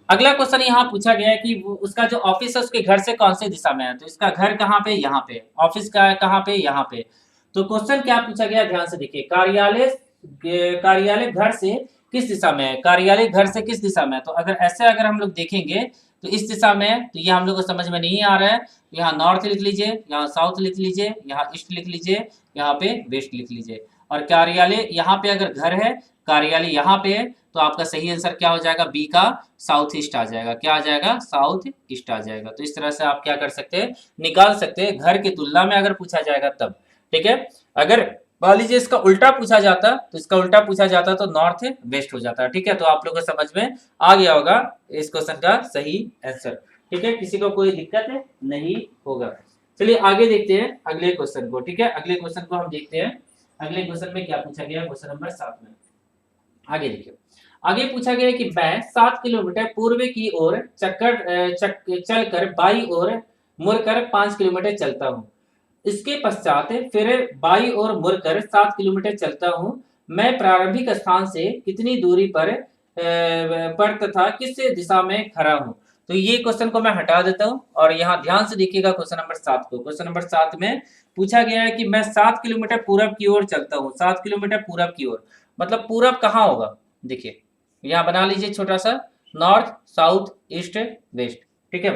अगला क्वेश्चन यहाँ पूछा गया है कि उसका जो ऑफिस है उसके घर से कौन सी दिशा में है। तो इसका घर कहाँ पे? यहाँ पे। ऑफिस का कहाँ पे? यहाँ पे। तो क्वेश्चन क्या पूछा गया, ध्यान से देखिए। कार्यालय घर से किस दिशा में है? कार्यालय घर से किस दिशा में है? तो अगर हम लोग देखेंगे तो इस दिशा में है। तो ये हम लोग को समझ में नहीं आ रहा है। यहाँ नॉर्थ लिख लीजिए, यहाँ साउथ लिख लीजिए, यहाँ ईस्ट लिख लीजिए, यहाँ पे वेस्ट लिख लीजिए। और कार्यालय यहाँ पे अगर घर है, कार्यालय यहाँ पे है, तो आपका सही आंसर क्या हो जाएगा? बी का साउथ ईस्ट आ जाएगा। क्या आ जाएगा? साउथ ईस्ट आ जाएगा। तो इस तरह से आप क्या कर सकते हैं? निकाल सकते हैं घर की तुलना में अगर पूछा जाएगा तब, ठीक है। अगर मान लीजिए इसका उल्टा पूछा जाता, तो इसका उल्टा पूछा जाता तो नॉर्थ वेस्ट हो जाता। ठीक है, तो आप लोगों को समझ में आ गया होगा इस क्वेश्चन का सही आंसर। ठीक है, किसी को कोई दिक्कत नहीं होगा। चलिए आगे देखते हैं अगले क्वेश्चन को। ठीक है, अगले क्वेश्चन को हम देखते हैं। अगले क्वेश्चन में क्या पूछा गया, क्वेश्चन नंबर 7 में आगे देखिए। आगे पूछा गया कि मैं 7 किलोमीटर पूर्व की ओर चलकर बाई ओर मुड़कर 5 किलोमीटर चलता हूँ। इसके पश्चात फिर बाई ओर मुड़कर 7 किलोमीटर चलता हूँ। मैं प्रारंभिक स्थान से कितनी दूरी पर तथा किस दिशा में खड़ा हूँ। तो ये क्वेश्चन को मैं हटा देता हूँ और यहाँ ध्यान से देखिएगा क्वेश्चन नंबर 7 को। क्वेश्चन नंबर 7 में पूछा गया है कि मैं 7 किलोमीटर पूरब की ओर चलता हूँ। 7 किलोमीटर पूरब की ओर मतलब पूरब कहाँ होगा, देखिए यहाँ बना लीजिए छोटा सा, नॉर्थ साउथ ईस्ट वेस्ट। ठीक है,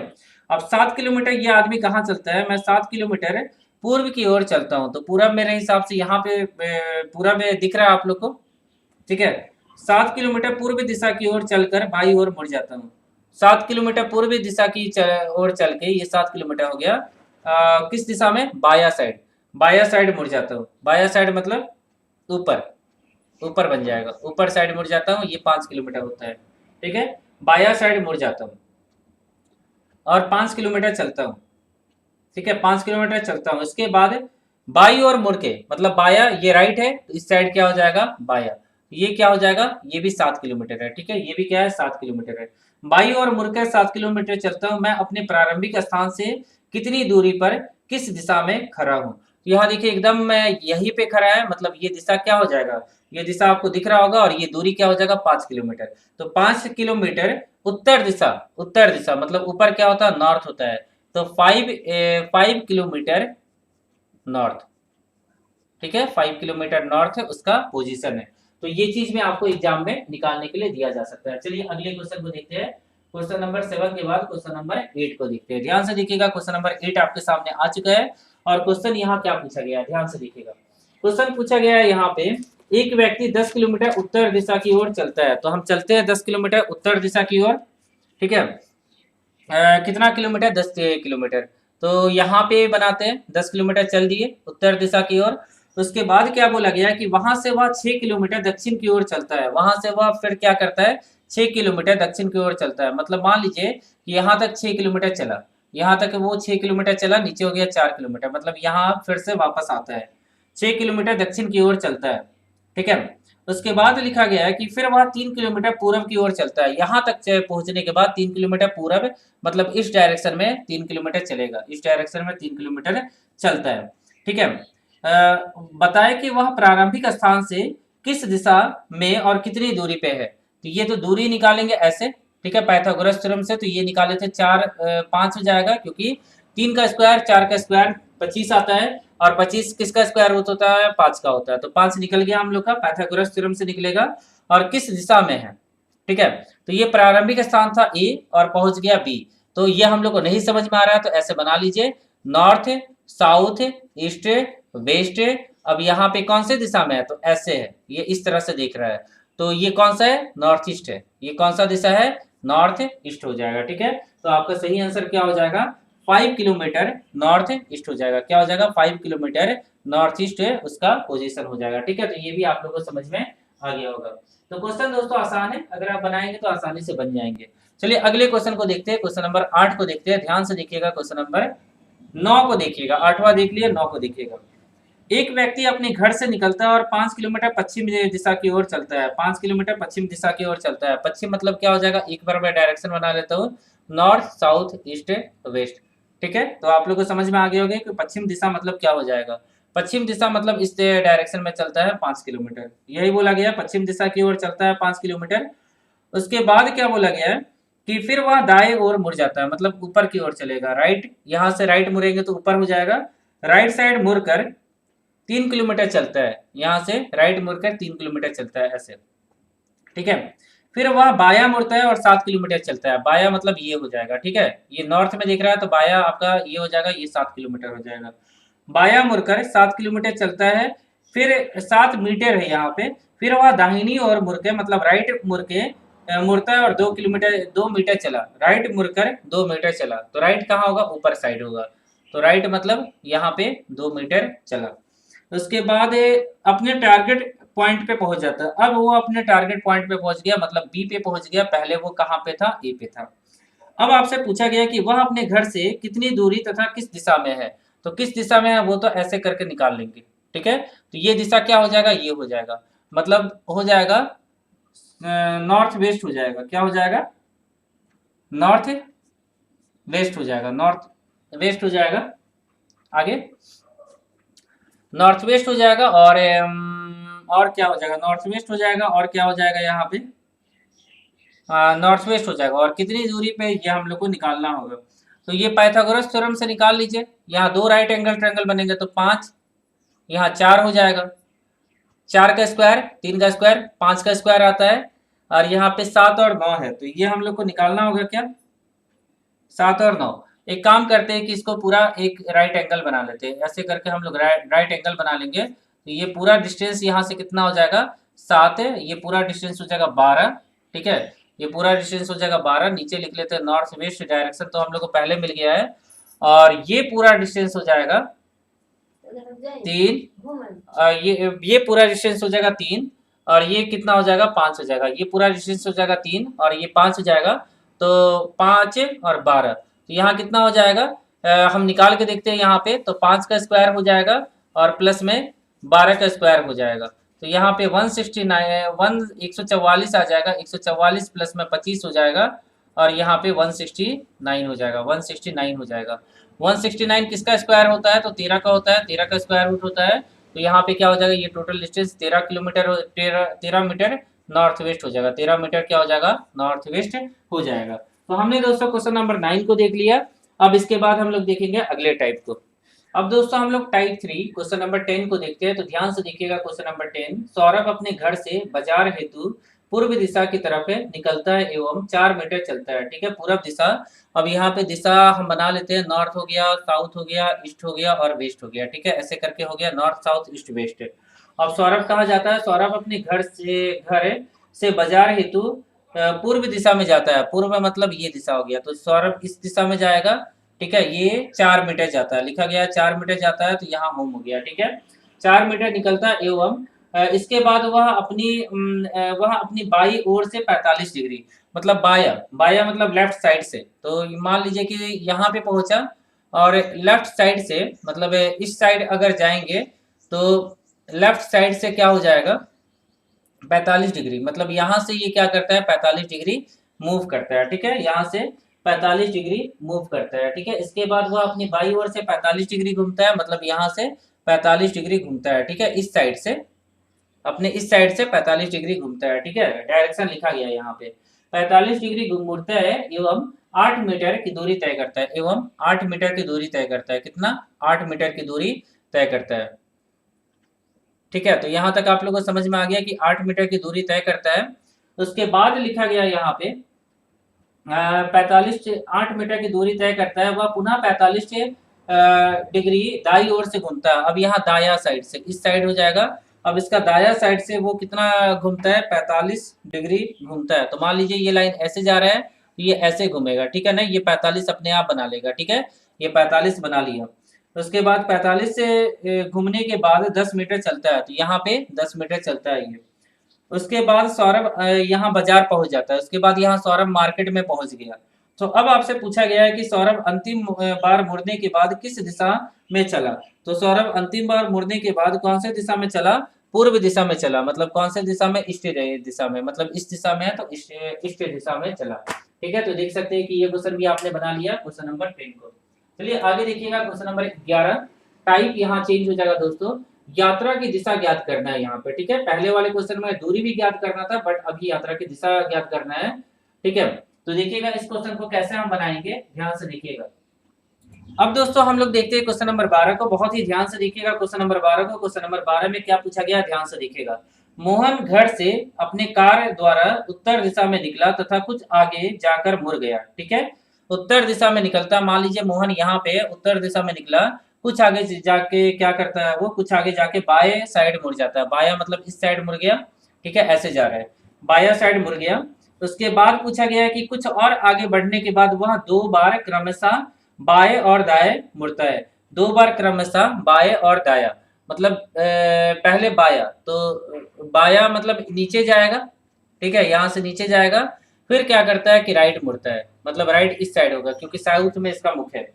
अब 7 किलोमीटर ये आदमी कहाँ चलता है, मैं 7 किलोमीटर पूर्व की ओर चलता हूँ। तो पूरब मेरे हिसाब से यहाँ पे पूरब में दिख रहा है आप लोग को। ठीक है, 7 किलोमीटर पूर्व दिशा की ओर चलकर बाई ओर मुड़ जाता हूँ। 7 किलोमीटर पूर्व दिशा की ओर चल के ये 7 किलोमीटर हो गया किस दिशा में, बाया साइड। बाया साइड मुड़ जाता हूँ। बाया साइड मतलब ऊपर, ऊपर बन जाएगा, ऊपर साइड मुड़ जाता हूँ। ये 5 किलोमीटर होता है। ठीक है, बाया साइड मुड़ जाता हूँ और 5 किलोमीटर चलता हूँ। ठीक है, 5 किलोमीटर चलता हूँ। इसके बाद बाई ओर मुड़ के मतलब बाया, ये राइट है तो इस साइड क्या हो जाएगा, बाया। ये क्या हो जाएगा, ये भी 7 किलोमीटर है। ठीक है, ये भी क्या है, 7 किलोमीटर है। बाई ओर मुड़कर 7 किलोमीटर चलता हूँ। मैं अपने प्रारंभिक स्थान से कितनी दूरी पर किस दिशा में खड़ा हूँ। यहाँ देखिए एकदम मैं यहीं पे खड़ा है, मतलब ये दिशा क्या हो जाएगा, ये दिशा आपको दिख रहा होगा और ये दूरी क्या हो जाएगा, 5 किलोमीटर। तो 5 किलोमीटर उत्तर दिशा, उत्तर दिशा मतलब ऊपर क्या होता है, नॉर्थ होता है। तो 5 किलोमीटर नॉर्थ। ठीक है, 5 किलोमीटर नॉर्थ है उसका पोजीशन है। तो ये चीज में आपको एग्जाम में निकालने के लिए दिया जा सकता है। चलिए अगले क्वेश्चन को देखते हैं। क्वेश्चन नंबर 7 के बाद क्वेश्चन नंबर 8 को देखते हैं। ध्यान से देखिएगा, क्वेश्चन नंबर 8 आपके सामने आ चुका है और क्वेश्चन यहाँ क्या पूछा गया है, ध्यान से देखिएगा। क्वेश्चन पूछा गया है यहाँ पे, एक व्यक्ति 10 किलोमीटर उत्तर दिशा की ओर चलता है। तो हम चलते हैं 10 किलोमीटर उत्तर दिशा की ओर। ठीक है, कितना किलोमीटर, 10 किलोमीटर। तो यहाँ पे बनाते हैं 10 किलोमीटर चल दिए उत्तर दिशा की ओर। उसके बाद क्या बोला गया कि वहां से वह 6 किलोमीटर दक्षिण की ओर चलता है। वहां से वह फिर क्या करता है, 6 किलोमीटर दक्षिण की ओर चलता है। मतलब मान लीजिए कि यहाँ तक 6 किलोमीटर चला, यहाँ तक वो 6 किलोमीटर चला, नीचे हो गया 4 किलोमीटर, मतलब यहाँ फिर से वापस आता है, 6 किलोमीटर दक्षिण की ओर चलता है। ठीक है, उसके बाद लिखा गया है कि फिर वह 3 किलोमीटर पूरब की ओर चलता है। यहाँ तक पहुंचने के बाद 3 किलोमीटर पूरब मतलब इस डायरेक्शन में 3 किलोमीटर चलेगा, इस डायरेक्शन में 3 किलोमीटर चलता है। ठीक है, बताए कि वह प्रारंभिक स्थान से किस दिशा में और कितनी दूरी पे है। तो ये तो दूरी निकालेंगे ऐसे। ठीक है, पाइथागोरस थ्योरम से तो ये निकाले थे 5 हो जाएगा, क्योंकि 3 का स्क्वायर 4 का स्क्वायर 25 आता है और 25 किसका स्क्वायर रूट होता है, 5 का होता है। तो 5 निकल गया हम लोग का, पाइथागोरस थ्योरम से निकलेगा। और किस दिशा में है, ठीक है, तो ये प्रारंभिक स्थान था ए और पहुंच गया बी। तो ये हम लोग को नहीं समझ में आ रहा है, तो ऐसे बना लीजिए, नॉर्थ साउथ ईस्ट वेस्ट। अब यहाँ पे कौन से दिशा में है, तो ऐसे है, ये इस तरह से देख रहा है। तो ये कौन सा है, नॉर्थ ईस्ट है। ये कौन सा दिशा है, नॉर्थ ईस्ट हो जाएगा। ठीक है, तो आपका सही आंसर क्या हो जाएगा, 5 किलोमीटर नॉर्थ ईस्ट हो जाएगा। क्या हो जाएगा, 5 किलोमीटर नॉर्थ ईस्ट उसका पोजीशन हो जाएगा। ठीक है, तो ये भी आप लोगों को समझ में आ गया होगा। तो क्वेश्चन दोस्तों आसान है, अगर आप बनाएंगे तो आसानी से बन जाएंगे। चलिए अगले क्वेश्चन को देखते हैं, क्वेश्चन नंबर 8 को देखते हैं। ध्यान से देखिएगा, क्वेश्चन नंबर 9 को देखिएगा, 8वां देख लिया, 9 को देखिएगा। एक व्यक्ति अपने घर से निकलता है और 5 किलोमीटर पश्चिम दिशा की ओर चलता है। 5 किलोमीटर पश्चिम दिशा की ओर चलता है। पश्चिम मतलब क्या हो जाएगा, एक बार मैं डायरेक्शन बना लेता हूँ, नॉर्थ साउथ ईस्ट वेस्ट। ठीक है, तो आप लोग को समझ में आ गए होंगे कि पश्चिम दिशा मतलब क्या हो जाएगा। पश्चिम दिशा मतलब इस डायरेक्शन में चलता है 5 किलोमीटर, यही बोला गया, पश्चिम दिशा की ओर चलता है 5 किलोमीटर। उसके बाद क्या बोला गया है कि फिर वह दाएं ओर मुड़ जाता है, मतलब ऊपर की ओर चलेगा, राइट। यहाँ से राइट मुड़ेंगे तो ऊपर हो जाएगा। राइट साइड मुड़कर 3 किलोमीटर चलता है, यहाँ से राइट मुड़कर 3 किलोमीटर चलता है ऐसे। ठीक है, फिर वह बाया मुड़ता है और 7 किलोमीटर चलता है। बाया मतलब ये हो जाएगा। ठीक है, ये नॉर्थ में दिख रहा है तो बाया आपका ये हो जाएगा, ये 7 किलोमीटर हो जाएगा। बाया मुड़कर 7 किलोमीटर चलता है, फिर 7 मीटर है यहाँ पे। फिर वह दाहिनी ओर मुड़ के मतलब राइट मुड़ के मुड़ता है और 2 मीटर चला। राइट मुड़कर 2 मीटर चला, तो राइट कहाँ होगा, ऊपर साइड होगा। तो राइट मतलब यहाँ पे 2 मीटर चला। उसके बाद अपने टारगेट पॉइंट पे पहुंच जाता है। अब वो अपने टारगेट पॉइंट पे पहुंच गया, मतलब बी पे पहुंच गया, पहले वो कहाँ पे था, ए पे था। अब आपसे पूछा गया कि वह अपने घर से कितनी दूरी तथा किस दिशा में है। तो किस दिशा में है वो तो ऐसे करके निकाल लेंगे, ठीक है। तो ये दिशा क्या हो जाएगा, ये हो जाएगा, मतलब हो जाएगा नॉर्थ वेस्ट हो जाएगा। क्या हो जाएगा, नॉर्थ वेस्ट हो जाएगा, नॉर्थ वेस्ट हो जाएगा। आगे नॉर्थ वेस्ट हो जाएगा, और क्या हो जाएगा, नॉर्थ वेस्ट हो जाएगा, और क्या हो जाएगा यहाँ पे, नॉर्थ वेस्ट हो जाएगा। और कितनी दूरी पे ये हम लोग को निकालना होगा। तो ये पाइथागोरस थ्योरम से निकाल लीजिए। यहाँ 2 राइट एंगल ट्रायंगल बनेंगे तो 5, यहाँ 4 हो जाएगा। 4 का स्क्वायर 3 का स्क्वायर 5 का स्क्वायर आता है, और यहाँ पे 7 और 9 है। तो ये हम लोग को निकालना होगा क्या, 7 और 9। एक काम करते हैं कि इसको पूरा एक राइट एंगल बना लेते हैं। ऐसे करके हम लोग राइट एंगल बना लेंगे। तो ये पूरा डिस्टेंस यहाँ से कितना हो जाएगा, 7 है। ये पूरा डिस्टेंस हो जाएगा 12, ठीक है। ये पूरा डिस्टेंस हो जाएगा 12। नीचे लिख लेते हैं नॉर्थ वेस्ट डायरेक्शन, तो हम लोग को पहले मिल गया है। और ये पूरा डिस्टेंस हो जाएगा 3, ये पूरा डिस्टेंस हो जाएगा 3, और ये कितना हो जाएगा, 5 हो जाएगा। ये पूरा डिस्टेंस हो जाएगा 3 और ये 5 हो जाएगा। तो 5 और 12, तो यहाँ कितना हो जाएगा, हम निकाल के देखते हैं यहाँ पे। तो 5 का स्क्वायर हो जाएगा और प्लस में 12 का स्क्वायर हो जाएगा। तो यहाँ पे 144 आ जाएगा। 144 प्लस में 25 हो जाएगा, और यहाँ पे 169 हो जाएगा। 169 हो जाएगा। 169 किसका स्क्वायर होता है, तो 13 का होता है। 13 का स्क्वायर रूट होता है। तो यहाँ पे क्या हो जाएगा, ये total distance 13 kilometre, 13 metre north west हो जाएगा। 13 मीटर क्या हो जाएगा, नॉर्थ वेस्ट हो जाएगा। तो हमने दोस्तों क्वेश्चन नंबर 9 को देख लिया। अब इसके बाद हम लोग देखेंगे अगले टाइप को। अब दोस्तों हम लोग टाइप 3 क्वेश्चन नंबर 10 को देखते हैं। तो ध्यान से देखिएगा क्वेश्चन नंबर 10। सौरभ अपने घर से बाजार हेतु पूर्व दिशा की तरफ निकलता है एवं 4 मीटर चलता है, ठीक है, पूर्व दिशा। अब यहाँ पे दिशा हम बना लेते हैं, नॉर्थ हो गया, साउथ हो गया, ईस्ट हो गया और वेस्ट हो गया, ठीक है। ऐसे करके हो गया नॉर्थ साउथ ईस्ट वेस्ट। अब सौरभ कहाँ जाता है, सौरभ अपने घर से बाजार हेतु पूर्व दिशा में जाता है। पूर्व में मतलब ये दिशा हो गया। तो सौरभ इस दिशा में जाएगा, ठीक है। ये 4 मीटर जाता है, लिखा गया है 4 मीटर जाता है। तो यहाँ होम हो गया, ठीक है। 4 मीटर निकलता है एवं इसके बाद वह अपनी बाई ओर से 45 डिग्री, मतलब बाया, बाया मतलब लेफ्ट साइड से। तो मान लीजिए कि यहाँ पे पहुंचा, और लेफ्ट साइड से मतलब इस साइड अगर जाएंगे तो लेफ्ट साइड से क्या हो जाएगा, 45 डिग्री। मतलब यहाँ से ये क्या करता है, 45 डिग्री मूव करता है, ठीक है। यहाँ से 45 डिग्री मूव करता है, ठीक है। इसके बाद वह अपनी बाई ओर से 45 डिग्री घूमता है, मतलब यहाँ से 45 डिग्री घूमता है, ठीक है। इस साइड से, अपने इस साइड से 45 डिग्री घूमता है, ठीक है। डायरेक्शन लिखा गया है यहाँ पे। 45 डिग्री मुड़ता है एवं 8 मीटर की दूरी तय करता है। एवं 8 मीटर की दूरी तय करता है। कितना, 8 मीटर की दूरी तय करता है, ठीक है। तो यहाँ तक आप लोगों को समझ में आ गया कि 8 मीटर की दूरी तय करता है। उसके बाद लिखा गया यहाँ पे 45 8 मीटर की दूरी तय करता है। वह पुनः 45 डिग्री दाई ओर से घूमता है। अब यहाँ दाया साइड से, इस साइड हो जाएगा। अब इसका दाया साइड से वो कितना घूमता है, 45 डिग्री घूमता है। तो मान लीजिए ये लाइन ऐसे जा रहा है, तो ये ऐसे घूमेगा, ठीक है ना। ये 45 अपने आप बना लेगा, ठीक है। ये 45 बना लिया। उसके बाद 45 से घूमने के बाद 10 मीटर चलता है। तो यहाँ पे 10 मीटर चलता है ये। उसके बाद सौरभ यहाँ बाजार पहुंच जाता है। उसके बाद यहाँ सौरभ मार्केट में पहुंच गया। तो अब आपसे पूछा गया है कि सौरभ अंतिम बार मुड़ने के बाद किस दिशा में चला। तो सौरभ अंतिम बार मुड़ने के बाद कौन से दिशा में चला, पूर्व दिशा में चला। मतलब कौन से दिशा में, ईस्ट दिशा में। मतलब इस दिशा में है तो ईस्ट दिशा में चला, ठीक है। तो देख सकते हैं कि ये क्वेश्चन भी आपने बना लिया क्वेश्चन नंबर 10 को। चलिए आगे देखिएगा क्वेश्चन नंबर 11। टाइप यहाँ चेंज हो जाएगा दोस्तों। यात्रा की दिशा ज्ञात करना है यहाँ पे, ठीक है। पहले वाले क्वेश्चन में दूरी भी ज्ञात करना था, बट अभी यात्रा की दिशा ज्ञात करना है, ठीक है। तो देखिएगा इस क्वेश्चन को कैसे हम बनाएंगे, ध्यान से देखिएगा। अब दोस्तों हम लोग देखते हैं क्वेश्चन नंबर 12 को। बहुत ही ध्यान से देखिएगा क्वेश्चन नंबर 12 को। क्वेश्चन नंबर 12 में क्या पूछा गया, ध्यान से देखिएगा। मोहन घर से अपने कार द्वारा उत्तर दिशा में निकला तथा कुछ आगे जाकर मुड़ गया, ठीक है। उत्तर दिशा में निकलता, मान लीजिए मोहन यहाँ पे उत्तर दिशा में निकला, कुछ आगे जाके क्या करता है वो, कुछ आगे जाके बाएं साइड मुड़ जाता है। बाया मतलब इस साइड मुड़ गया, ठीक है। ऐसे जा रहा है, बाया साइड मुड़ गया। उसके बाद पूछा गया है कि कुछ और आगे बढ़ने के बाद वह 2 बार क्रमशः बाएं और दाएं मुड़ता है। 2 बार क्रमशः बाएं और दाया, मतलब पहले बाया, तो बाया मतलब नीचे जाएगा, ठीक है, यहाँ से नीचे जाएगा, फिर क्या करता है कि राइट मुड़ता है, मतलब राइट इस साइड होगा क्योंकि साउथ में इसका मुख है।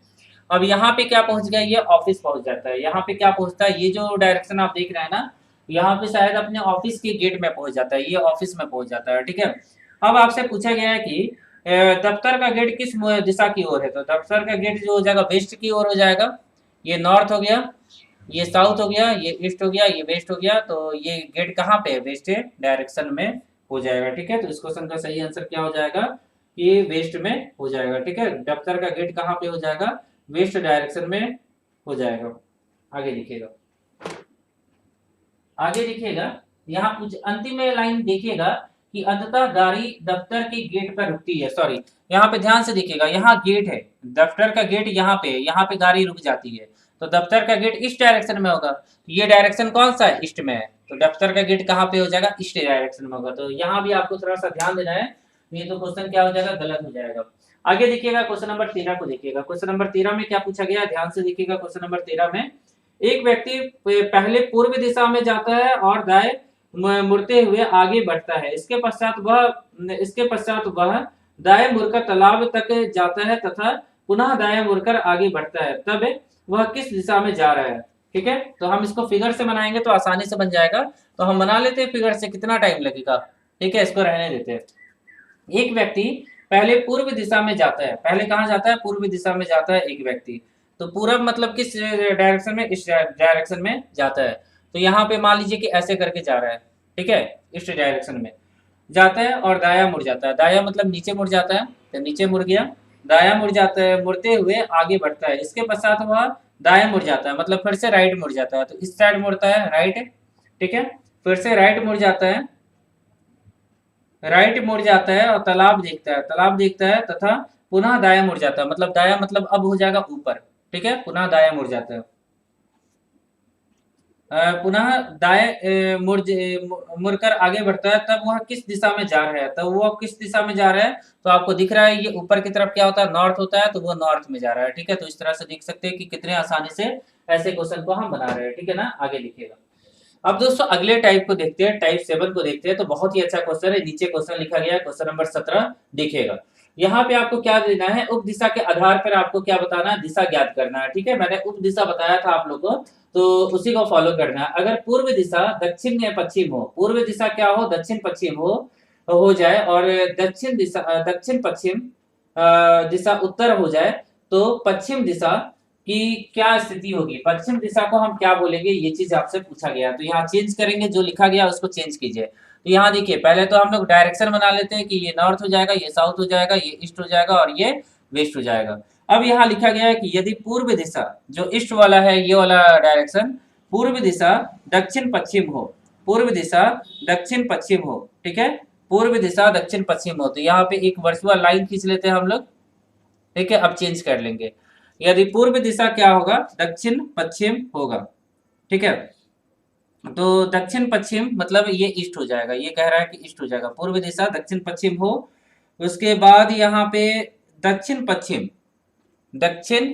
अब यहाँ पे क्या पहुंच गया, ये ऑफिस पहुंच जाता है। यहाँ पे क्या पहुंचता है, ये जो डायरेक्शन आप देख रहे हैं ना, यहाँ पे शायद अपने ऑफिस के गेट में पहुंच जाता है, ये ऑफिस में पहुंच जाता है, ठीक है। अब आपसे पूछा गया है कि दफ्तर का गेट किस दिशा की ओर है, तो दफ्तर का गेट जो हो जाएगा वेस्ट की ओर हो जाएगा। ये नॉर्थ हो गया, ये साउथ हो गया, ये ईस्ट हो गया, ये वेस्ट हो गया, तो ये गेट कहाँ पे है, वेस्ट डायरेक्शन में हो जाएगा, ठीक है। तो इस क्वेश्चन का सही आंसर क्या हो जाएगा, ये वेस्ट में हो जाएगा, ठीक है। दफ्तर का गेट कहाँ पे हो जाएगा, वेस्ट डायरेक्शन में हो जाएगा। आगे लिखिएगा, आगे लिखिएगा, यहाँ कुछ अंतिम लाइन देखिएगा कि अंततः गाड़ी दफ्तर के गेट पर रुकती है। सॉरी, यहाँ पे ध्यान से देखिएगा, यहाँ गेट है, दफ्तर का गेट यहाँ पे है, यहाँ पे गाड़ी रुक जाती है, तो दफ्तर का गेट इस डायरेक्शन में होगा। ये डायरेक्शन कौन सा है, ईस्ट में है, तो दफ्तर का गेट कहाँ पे हो जाएगा, ईस्ट डायरेक्शन में होगा। तो यहाँ भी आपको थोड़ा सा ध्यान देना है, ये तो क्वेश्चन क्या हो जाएगा, गलत हो जाएगा। आगे देखिएगा, क्वेश्चन नंबर 13 को देखिएगा। क्वेश्चन नंबर 13 में क्या पूछा गया, ध्यान से देखिएगा। क्वेश्चन नंबर 13 में एक व्यक्ति पहले पूर्व दिशा में जाता है और दाएं मुड़ते हुए आगे बढ़ता है। इसके पश्चात वह दाएं मुड़कर तालाब तक जाता है तथा पुनः दाएं मुड़कर आगे बढ़ता है। तब वह किस दिशा में जा रहा है, ठीक है। तो हम इसको फिगर से बनाएंगे तो आसानी से बन जाएगा, तो हम बना लेते हैं फिगर से, कितना टाइम लगेगा, ठीक है, इसको रहने देते हैं। एक व्यक्ति पहले पूर्व दिशा में जाता है, पहले कहाँ जाता है, पूर्व दिशा में जाता है एक व्यक्ति। तो पूरब मतलब किस डायरेक्शन में, इस डायरेक्शन में जाता है। तो यहाँ पे मान लीजिए कि ऐसे करके जा रहा है, ठीक है, इस डायरेक्शन में जाता है और दाया मुड़ जाता है। दाया मतलब नीचे मुड़ जाता है, तो नीचे मुड़ गया, दाया मुड़ जाता है, मुड़ते हुए आगे बढ़ता है। इसके पश्चात वह दाया मुड़ जाता है, मतलब फिर से राइट मुड़ जाता है, तो इस साइड मुड़ता है राइट, ठीक है, फिर से राइट मुड़ जाता है, राइट मुड़ जाता है और तालाब देखता है, तालाब देखता है तथा पुनः दाया मुड़ जाता है, मतलब दाया मतलब अब हो जाएगा ऊपर, ठीक है, पुनः दाया मुड़ जाता है। पुनः दाएं मुड़कर आगे बढ़ता है। तब वह किस दिशा में जा रहा है, तब वह किस दिशा में जा रहा है, तो आपको दिख रहा है ये ऊपर की तरफ क्या होता है, नॉर्थ होता है, तो वो नॉर्थ में जा रहा है, ठीक है। तो इस तरह से देख सकते हैं कि कितने आसानी से ऐसे क्वेश्चन को हम बना रहे हैं, ठीक है ना। आगे लिखिएगा। अब दोस्तों अगले टाइप को देखते हैं, टाइप 7 को देखते हैं। तो बहुत ही अच्छा क्वेश्चन है, नीचे क्वेश्चन लिखा गया है, क्वेश्चन नंबर 17 देखिएगा। यहाँ पे आपको क्या देना है, उप दिशा के आधार पर आपको क्या बताना है, दिशा ज्ञात करना है, ठीक है। मैंने उप दिशा बताया था आप लोगों को, तो उसी को फॉलो करना है। अगर पूर्व दिशा दक्षिण या पश्चिम हो, पूर्व दिशा क्या हो, दक्षिण पश्चिम हो जाए, और दक्षिण पश्चिम दिशा उत्तर हो जाए, तो पश्चिम दिशा कि क्या स्थिति होगी, पश्चिम दिशा को हम क्या बोलेंगे, ये चीज आपसे पूछा गया। तो यहाँ चेंज करेंगे, जो लिखा गया उसको चेंज कीजिए। तो यहाँ देखिए, पहले तो हम लोग डायरेक्शन बना लेते हैं कि ये नॉर्थ हो जाएगा, ये साउथ हो जाएगा, ये ईस्ट हो जाएगा और ये वेस्ट हो जाएगा। अब यहाँ लिखा गया है कि यदि पूर्व दिशा जो ईस्ट वाला है, ये वाला डायरेक्शन, पूर्व दिशा दक्षिण पश्चिम हो, पूर्व दिशा दक्षिण पश्चिम हो, ठीक है, पूर्व दिशा दक्षिण पश्चिम हो, तो यहाँ पे एक वर्चुअल लाइन खींच लेते हैं हम लोग, ठीक है। अब चेंज कर लेंगे, यदि पूर्व दिशा क्या होगा, दक्षिण पश्चिम होगा, ठीक है। तो दक्षिण पश्चिम मतलब ये ईस्ट हो जाएगा, ये कह रहा है कि ईस्ट हो जाएगा, पूर्व दिशा दक्षिण पश्चिम हो। उसके बाद यहाँ पे दक्षिण पश्चिम, दक्षिण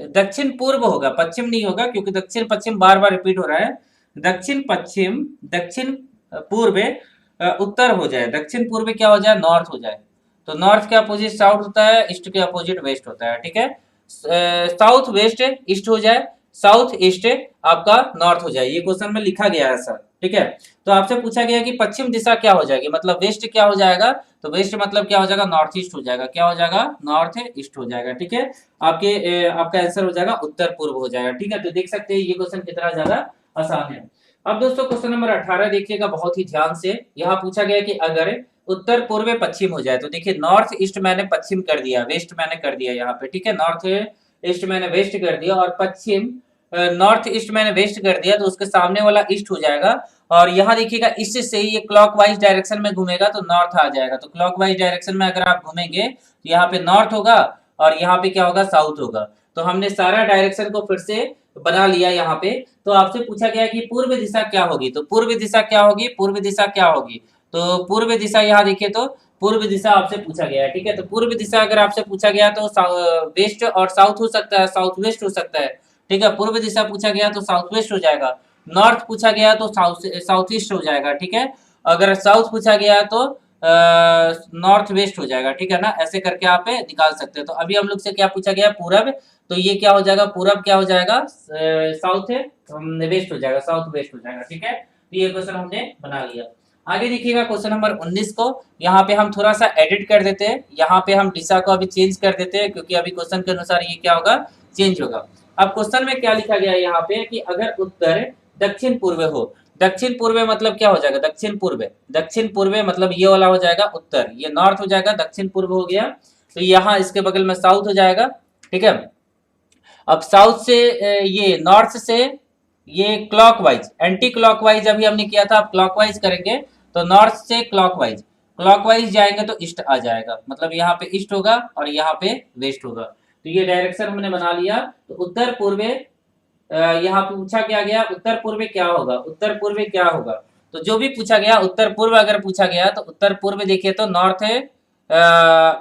दक्षिण पूर्व होगा, पश्चिम नहीं होगा, क्योंकि दक्षिण पश्चिम बार बार रिपीट हो रहा है। दक्षिण पश्चिम, दक्षिण पूर्व उत्तर हो जाए, दक्षिण पूर्व क्या हो जाए, नॉर्थ हो जाए। तो नॉर्थ के अपोजिट साउथ होता है, ईस्ट के अपोजिट वेस्ट होता है, ठीक है। साउथ वेस्ट ईस्ट हो जाए, साउथ ईस्ट आपका नॉर्थ हो जाए, ये क्वेश्चन में लिखा गया है सर, ठीक है। तो आपसे पूछा गया कि पश्चिम दिशा क्या हो जाएगी, मतलब वेस्ट क्या हो जाएगा, तो वेस्ट मतलब क्या हो जाएगा, नॉर्थ ईस्ट हो जाएगा, क्या हो जाएगा, नॉर्थ ईस्ट हो जाएगा, ठीक है। आपका आंसर हो जाएगा उत्तर पूर्व हो जाएगा, ठीक है। तो देख सकते हैं ये क्वेश्चन कितना ज्यादा आसान है। अब दोस्तों क्वेश्चन नंबर 18 देखिएगा बहुत ही ध्यान से। यहाँ पूछा गया कि अगर उत्तर पूर्व पश्चिम हो जाए, तो देखिए नॉर्थ ईस्ट मैंने पश्चिम कर दिया, वेस्ट मैंने कर दिया यहाँ पे, ठीक है, नॉर्थ ईस्ट मैंने वेस्ट कर दिया और पश्चिम नॉर्थ ईस्ट मैंने वेस्ट कर दिया, तो उसके सामने वाला ईस्ट हो जाएगा। और यहाँ देखिएगा इससे से ही ये क्लॉकवाइज डायरेक्शन में घूमेगा तो नॉर्थ आ जाएगा। तो क्लॉकवाइज डायरेक्शन में अगर आप घूमेंगे तो यहाँ पे नॉर्थ होगा और यहाँ पे क्या होगा, साउथ होगा। तो हमने सारा डायरेक्शन को फिर से बना लिया यहाँ पे। तो आपसे पूछा गया कि पूर्व दिशा क्या होगी, तो पूर्व दिशा क्या होगी, पूर्व दिशा क्या होगी, तो पूर्व दिशा यहाँ देखिए, तो पूर्व दिशा आपसे पूछा गया है, ठीक है। तो पूर्व दिशा अगर आपसे पूछा गया तो वेस्ट और साउथ हो सकता है, साउथ वेस्ट हो सकता है, ठीक है। पूर्व दिशा पूछा गया तो साउथ वेस्ट हो जाएगा। नॉर्थ पूछा गया तो साउथ ईस्ट हो जाएगा, ठीक है। अगर साउथ पूछा गया तो नॉर्थ वेस्ट हो जाएगा, ठीक है ना। ऐसे करके आप निकाल सकते हो। तो अभी हम लोग से क्या पूछा गया, पूरब, तो ये क्या हो जाएगा, पूरब क्या हो जाएगा, साउथ वेस्ट हो जाएगा, साउथ वेस्ट हो जाएगा, ठीक है। तो ये क्वेश्चन हमने बना लिया। आगे देखिएगा क्वेश्चन नंबर 19 को, यहाँ पे हम थोड़ा सा एडिट कर देते हैं, यहाँ पे हम दिशा को अभी चेंज कर देते हैं, क्योंकि अभी क्वेश्चन के अनुसार ये क्या होगा, चेंज होगा। अब क्वेश्चन में क्या लिखा गया है यहाँ पे कि अगर उत्तर दक्षिण पूर्व हो, दक्षिण पूर्व मतलब क्या हो जाएगा, दक्षिण पूर्व, दक्षिण पूर्व मतलब ये वाला हो जाएगा उत्तर, ये नॉर्थ हो जाएगा, दक्षिण पूर्व हो गया, तो यहाँ इसके बगल में साउथ हो जाएगा, ठीक है। अब साउथ से ये नॉर्थ से ये क्लॉकवाइज, एंटी क्लॉकवाइज अभी हमने किया था, अब क्लॉकवाइज करेंगे तो नॉर्थ से क्लॉकवाइज, क्लॉकवाइज जाएंगे तो ईस्ट आ जाएगा, मतलब यहाँ पे ईस्ट होगा और यहाँ पे वेस्ट होगा। तो ये डायरेक्शन हमने बना लिया। तो उत्तर पूर्व, यहाँ पे पूछा क्या गया, उत्तर पूर्व क्या होगा, उत्तर पूर्व क्या होगा, तो जो भी पूछा गया उत्तर पूर्व अगर पूछा गया तो उत्तर पूर्व देखिए तो नॉर्थ है,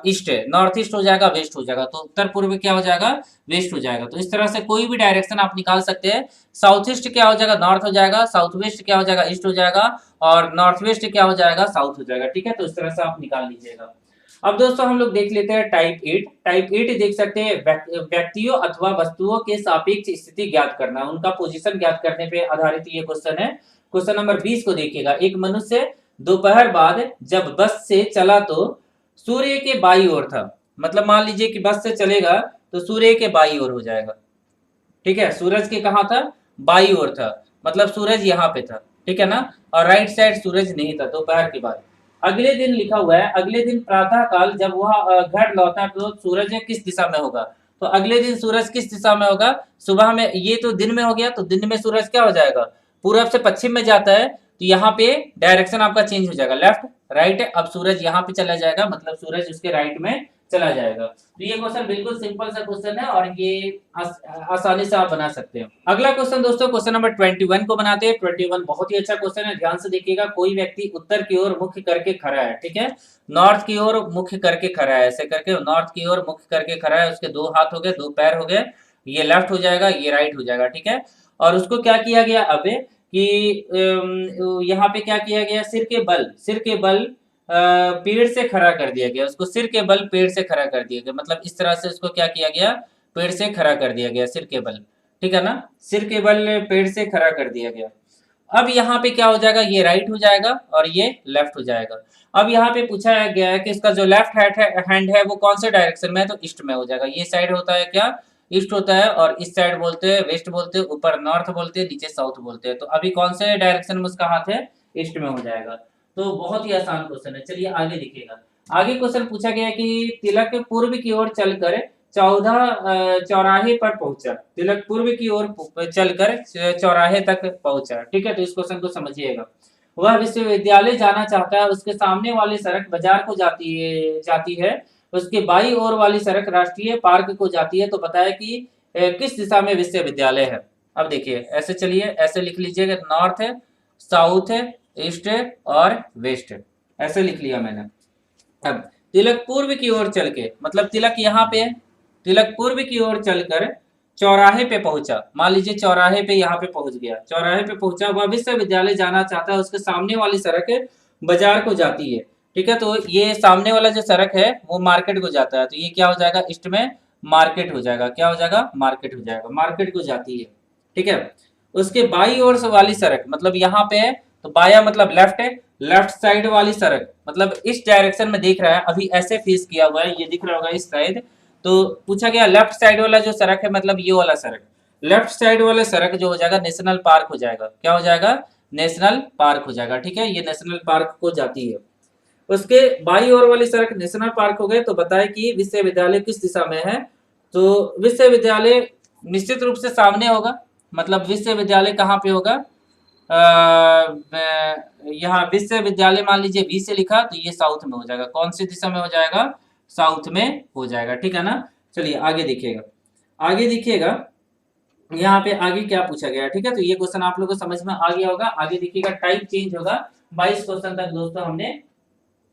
ईस्ट है, नॉर्थ ईस्ट हो जाएगा, वेस्ट हो जाएगा, तो उत्तर पूर्व क्या हो जाएगा, वेस्ट हो जाएगा। तो इस तरह से कोई भी डायरेक्शन आप निकाल सकते हैं। साउथ ईस्ट क्या हो जाएगा, नॉर्थ हो जाएगा, साउथ वेस्ट क्या हो जाएगा, ईस्ट हो जाएगा, और नॉर्थ वेस्ट क्या हो जाएगा, साउथ हो जाएगा, ठीक है। तो इस तरह से आप निकाल लीजिएगा। अब दोस्तों हम लोग देख लेते हैं टाइप 8। टाइप 8 देख सकते हैं, व्यक्तियों अथवा वस्तुओं के सापेक्ष स्थिति ज्ञात करना, उनका पोजीशन ज्ञात करने पे आधारित ये क्वेश्चन है। क्वेश्चन नंबर 20 को देखिएगा, एक मनुष्य दोपहर बाद जब बस से चला तो सूर्य के बाई ओर था, मतलब मान लीजिए कि बस से चलेगा तो सूर्य के बाई ओर हो जाएगा, ठीक है। सूरज के कहा था, बाई ओर था, मतलब सूरज यहाँ पे था, ठीक है ना, और राइट साइड सूरज नहीं था दोपहर के बाद। अगले दिन लिखा हुआ है, अगले दिन प्रातः काल जब वह घर लौटा तो सूरज किस दिशा में होगा, तो अगले दिन सूरज किस दिशा में होगा, सुबह में, ये तो दिन में हो गया, तो दिन में सूरज क्या हो जाएगा, पूरब से पश्चिम में जाता है, तो यहाँ पे डायरेक्शन आपका चेंज हो जाएगा, लेफ्ट राइट, अब सूरज यहाँ पे चला जाएगा, मतलब सूरज उसके राइट में चला जाएगा। तो ये क्वेश्चन बिल्कुल सिंपल सा क्वेश्चन है और ये आसानी से आप बना सकते हो। अगला क्वेश्चन दोस्तों क्वेश्चन नंबर 21 को बनाते हैं। 21 बहुत ही अच्छा क्वेश्चन है, ध्यान से देखिएगा। कोई व्यक्ति उत्तर की ओर मुख करके खड़ा है, ठीक है, नॉर्थ की ओर मुख करके खड़ा है, ऐसे करके नॉर्थ की ओर मुख करके खड़ा है, उसके दो हाथ हो गए, दो पैर हो गए, ये लेफ्ट हो जाएगा, ये राइट हो जाएगा, ठीक है। और उसको क्या किया गया अब कि यहाँ पे क्या किया गया, सिर के बल पेड़ से खड़ा कर दिया गया, उसको सिर के बल पेड़ से खड़ा कर दिया गया, मतलब इस तरह से उसको क्या किया गया, पेड़ से खड़ा कर दिया गया, सिर के बल, ठीक है ना, सिर के बल पेड़ से खड़ा कर दिया गया। अब यहाँ पे क्या हो जाएगा, ये राइट हो जाएगा और ये लेफ्ट हो जाएगा। अब यहाँ पे पूछा गया है कि इसका जो लेफ्ट हैंड है वो कौन से डायरेक्शन में है, तो ईस्ट में हो जाएगा। ये साइड होता है क्या, ईस्ट होता है, और इस साइड बोलते हैं वेस्ट बोलते हैं, ऊपर नॉर्थ बोलते हैं, नीचे साउथ बोलते हैं। तो अभी कौन से डायरेक्शन में उसका हाथ है, ईस्ट में हो जाएगा। तो बहुत ही आसान क्वेश्चन है। चलिए आगे देखिएगा। आगे क्वेश्चन पूछा गया कि तिलक पूर्व की ओर चलकर 14 चौराहे पर पहुंचा, तिलक पूर्व की ओर चलकर चौराहे तक पहुंचा, ठीक है। तो इस क्वेश्चन को समझिएगा। वह विश्वविद्यालय जाना चाहता है, उसके सामने वाली सड़क बाजार को जाती है, उसके बाई ओर वाली सड़क राष्ट्रीय पार्क को जाती है, तो बताया कि किस दिशा में विश्वविद्यालय है। अब देखिए ऐसे, चलिए ऐसे लिख लीजिएगा, नॉर्थ है, साउथ है, ईस्ट है और वेस्ट है, ऐसे लिख लिया मैंने। अब तिलक पूर्व की ओर चल के, मतलब तिलक यहाँ पे है, तिलक पूर्व की ओर चलकर चौराहे पे पहुंचा, मान लीजिए चौराहे पे यहाँ पे पहुंच गया, चौराहे पे पहुंचा, वह विश्वविद्यालय जाना चाहता है, उसके सामने वाली सड़क बाजार को जाती है, ठीक है। तो ये सामने वाला जो सड़क है वो मार्केट को जाता है, तो ये क्या हो जाएगा, ईस्ट में मार्केट हो जाएगा, क्या हो जाएगा, मार्केट हो जाएगा, मार्केट को जाती है, ठीक है। उसके बाई ओर से वाली सड़क, मतलब यहाँ पे है तो बाया मतलब लेफ्ट है, लेफ्ट साइड वाली सड़क मतलब इस डायरेक्शन में देख रहा है, अभी ऐसे फेस किया हुआ है, ये दिख रहा होगा इस साइड। तो पूछा गया लेफ्ट साइड वाला जो सड़क है, मतलब ये वाला सड़क, लेफ्ट साइड वाला सड़क जो हो जाएगा नेशनल पार्क हो जाएगा, क्या हो जाएगा, नेशनल पार्क हो जाएगा, ठीक है। ये नेशनल पार्क को जाती है। उसके बाई ओर वाली सड़क नेशनल पार्क हो गए, तो बताए कि विश्वविद्यालय किस दिशा में है, तो विश्वविद्यालय निश्चित रूप से सामने होगा, मतलब विश्वविद्यालय कहाँ पे होगा, यहाँ विश्वविद्यालय मान लीजिए वी से लिखा, तो ये साउथ में हो जाएगा, कौन सी दिशा में हो जाएगा, साउथ में हो जाएगा, ठीक है ना। चलिए आगे देखिएगा, आगे देखिएगा यहाँ पे आगे क्या पूछा गया, ठीक है। तो ये क्वेश्चन आप लोगों को समझ में आ गया होगा। आगे देखिएगा, टाइप चेंज होगा, 22 क्वेश्चन तक दोस्तों हमने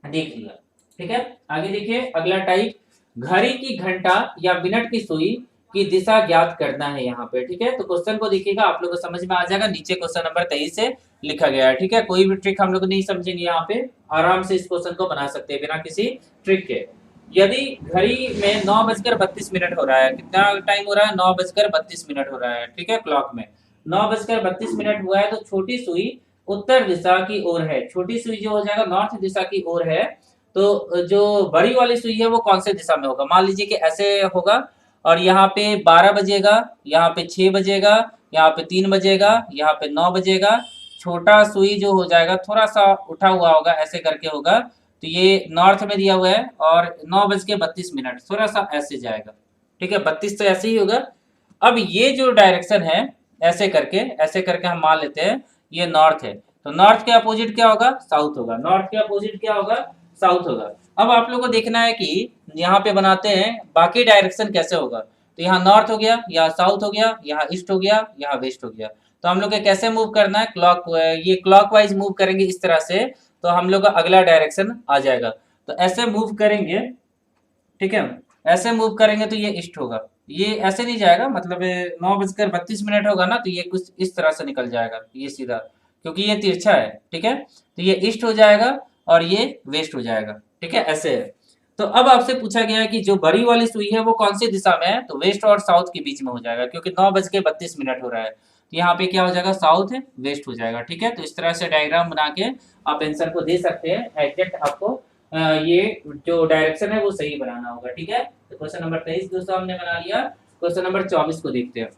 देख लिया, ठीक है। आगे देखिए अगला टाइप, घड़ी की घंटा या मिनट की सुई की दिशा ज्ञात करना है यहाँ पे, ठीक है। तो क्वेश्चन को देखिएगा, आप लोग को समझ में आ जाएगा। नीचे क्वेश्चन नंबर 23 से लिखा गया है, ठीक है। कोई भी ट्रिक हम लोग नहीं समझेंगे यहाँ पे, आराम से इस क्वेश्चन को बना सकते हैं बिना किसी ट्रिक के। यदि घड़ी में 9:32 हो रहा है, कितना टाइम हो रहा है, 9:32 हो रहा है, ठीक है। क्लॉक में 9:32 हुआ है, तो छोटी सुई उत्तर दिशा की ओर है। छोटी सुई जो हो जाएगा नॉर्थ दिशा की ओर है, तो जो बड़ी वाली सुई है वो कौन से दिशा में होगा। मान लीजिए कि ऐसे होगा, और यहाँ पे 12 बजेगा, यहाँ पे 6 बजेगा, यहाँ पे 3 बजेगा, यहाँ पे 9 बजेगा। छोटा सुई जो हो जाएगा थोड़ा सा उठा हुआ होगा, ऐसे करके होगा, तो ये नॉर्थ में दिया हुआ है, और 9:32 थोड़ा सा ऐसे जाएगा, ठीक है। 32 तो ऐसे ही होगा। अब ये जो डायरेक्शन है, ऐसे करके हम मान लेते हैं ये नॉर्थ है, तो नॉर्थ के अपोजिट क्या होगा, साउथ होगा। नॉर्थ के अपोजिट क्या होगा, साउथ होगा। अब आप लोग को देखना है कि यहाँ पे बनाते हैं बाकी डायरेक्शन कैसे होगा। तो यहाँ नॉर्थ हो गया, यहाँ साउथ हो गया, यहाँ ईस्ट हो गया, यहाँ वेस्ट हो गया। तो हम लोग को कैसे मूव करना है, ये क्लॉकवाइज मूव करेंगे इस तरह से, तो हम लोग का अगला डायरेक्शन आ जाएगा। तो ऐसे मूव करेंगे, ठीक है, ऐसे मूव करेंगे तो ये ईस्ट होगा। ये ऐसे नहीं जाएगा, मतलब 9:32 होगा ना, तो ये कुछ इस तरह से निकल जाएगा, ये सीधा, क्योंकि ये तिरछा है, ठीक है। तो ये ईस्ट हो जाएगा और ये वेस्ट हो जाएगा, ठीक है, ऐसे है। तो अब आपसे पूछा गया है कि जो बड़ी वाली सुई है वो कौन सी दिशा में है, तो वेस्ट और साउथ के बीच में हो जाएगा, क्योंकि 9:32 हो रहा है। तो यहाँ पे क्या हो जाएगा, साउथ है, वेस्ट हो जाएगा, ठीक है। तो इस तरह से डायग्राम बना के आप आंसर को दे सकते हैं। एग्जैक्ट आपको ये जो डायरेक्शन है वो सही बनाना होगा, ठीक है। तो क्वेश्चन नंबर 23 दोस्तों हमने बना लिया। क्वेश्चन नंबर 24 को देखते हैं,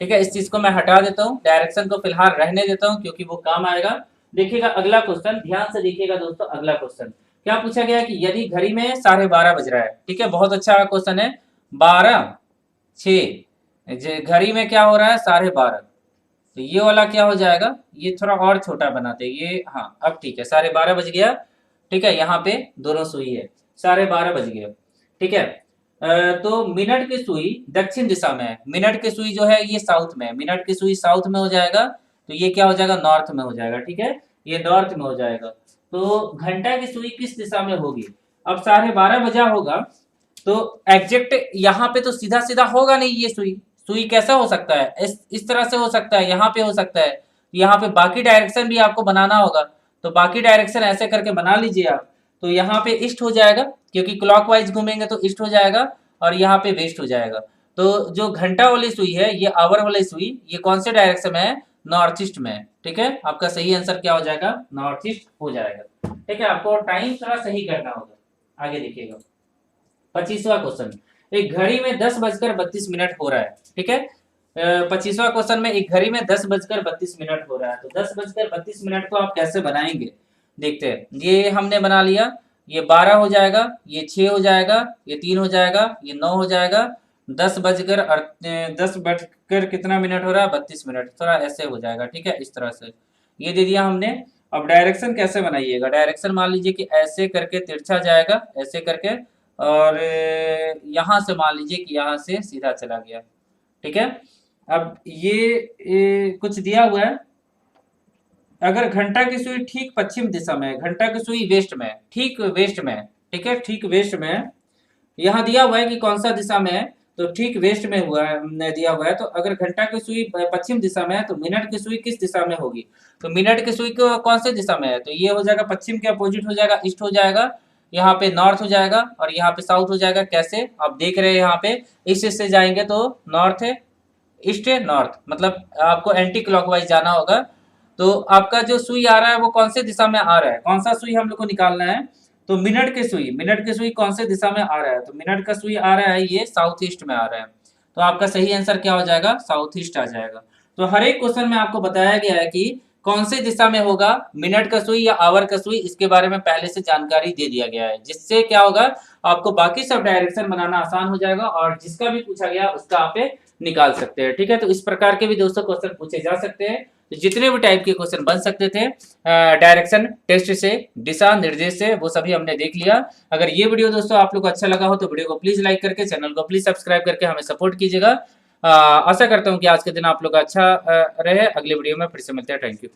ठीक है। इस चीज को मैं हटा देता हूँ, डायरेक्शन को फिलहाल रहने देता हूँ, क्योंकि वो काम आएगा। देखिएगा अगला क्वेश्चन, ध्यान से देखिएगा दोस्तों। अगला क्वेश्चन क्या पूछा गया है कि यदि घड़ी में 12:30 बज रहा है, ठीक है, बहुत अच्छा क्वेश्चन है। 12:06 घड़ी में क्या हो रहा है, 12:30, तो ये वाला क्या हो जाएगा, ये थोड़ा और छोटा बनाते हैं ये, हाँ अब ठीक है, 12:30 बज गया, ठीक है। यहाँ पे दोनों सुई है, 12:30 बज गया, ठीक है। तो मिनट की सुई दक्षिण दिशा में है, मिनट की सुई जो है ये साउथ में है, मिनट की सुई साउथ में हो जाएगा, तो ये क्या हो जाएगा, नॉर्थ में हो जाएगा, ठीक है, ये नॉर्थ में हो जाएगा। तो घंटा की सुई किस दिशा में होगी। अब 12:30 बजा होगा, तो एग्जैक्ट यहाँ पे तो सीधा सीधा होगा नहीं, ये सुई सुई कैसा हो सकता है, इस तरह से हो सकता है, यहाँ पे हो सकता है, यहाँ पे बाकी डायरेक्शन भी आपको बनाना होगा। तो बाकी डायरेक्शन ऐसे करके बना लीजिए आप। तो यहाँ पे ईस्ट हो जाएगा, क्योंकि क्लॉकवाइज घूमेंगे तो ईस्ट हो जाएगा, और यहाँ पे वेस्ट हो जाएगा। तो जो घंटा वाली सुई है, ये आवर वाली सुई, ये कौन से डायरेक्शन में है, नॉर्थ ईस्ट में है, ठीक है। आपका सही आंसर क्या हो जाएगा, नॉर्थ ईस्ट हो जाएगा, ठीक है। आपको टाइम थोड़ा सही करना होगा। आगे देखिएगा 25वां क्वेश्चन, एक घड़ी में 10:32 हो रहा है, ठीक है। 25वां क्वेश्चन में एक घड़ी में 10:32 हो रहा है, तो 10:32 को आप कैसे बनाएंगे, देखते हैं। ये हमने बना लिया, ये 12 हो जाएगा, ये 6 हो जाएगा, ये 3 हो जाएगा, ये 9 हो जाएगा। 10 बजकर कितना मिनट हो रहा है, 32 मिनट, थोड़ा ऐसे हो जाएगा, ठीक है, इस तरह से ये दे दिया हमने। अब डायरेक्शन कैसे बनाइएगा, डायरेक्शन मान लीजिए कि ऐसे करके तिरछा जाएगा, ऐसे करके, और यहाँ से मान लीजिए कि यहाँ से सीधा चला गया, ठीक है। अब ये कुछ दिया हुआ है, अगर घंटा की सुई ठीक पश्चिम दिशा में है, घंटा की सुई वेस्ट में है, ठीक वेस्ट में है, ठीक है, ठीक वेस्ट में है। यहाँ दिया हुआ है कि कौन सा दिशा में है, तो ठीक वेस्ट में हुआ है, दिया हुआ है। तो अगर घंटा की सुई पश्चिम दिशा में है, तो मिनट की सुई किस दिशा में होगी, तो मिनट की सुई कौन से दिशा में है, तो ये हो जाएगा पश्चिम के अपोजिट हो जाएगा, ईस्ट हो जाएगा, यहाँ पे नॉर्थ हो जाएगा, और यहाँ पे साउथ हो जाएगा। कैसे, आप देख रहे हैं यहाँ पे ईस्ट से जाएंगे तो नॉर्थ है, ईस्ट है, नॉर्थ, मतलब आपको एंटी क्लॉकवाइज जाना होगा। तो आपका जो सुई आ रहा है वो कौन से दिशा में आ रहा है, कौन सा सुई हम लोग को निकालना है, तो मिनट की सुई कौन से दिशा में आ रहा है, तो मिनट का सुई आ रहा है ये साउथ ईस्ट में आ रहा है। तो आपका सही आंसर क्या हो जाएगा, साउथ ईस्ट आ जाएगा। तो हर एक क्वेश्चन में आपको बताया गया है कि कौन सी दिशा में होगा, मिनट का सुई या आवर का सुई, इसके बारे में पहले से जानकारी दे दिया गया है, जिससे क्या होगा, आपको बाकी सब डायरेक्शन बनाना आसान हो जाएगा, और जिसका भी पूछा गया उसका आप निकाल सकते हैं, ठीक है। तो इस प्रकार के भी दोस्तों क्वेश्चन पूछे जा सकते हैं। तो जितने भी टाइप के क्वेश्चन बन सकते थे डायरेक्शन टेस्ट से, दिशा निर्देश से, वो सभी हमने देख लिया। अगर ये वीडियो दोस्तों आप लोग को अच्छा लगा हो तो वीडियो को प्लीज लाइक करके, चैनल को प्लीज सब्सक्राइब करके हमें सपोर्ट कीजिएगा। आशा करता हूँ कि आज के दिन आप लोग का अच्छा रहे। अगले वीडियो में फिर से मिलते हैं। Thank you.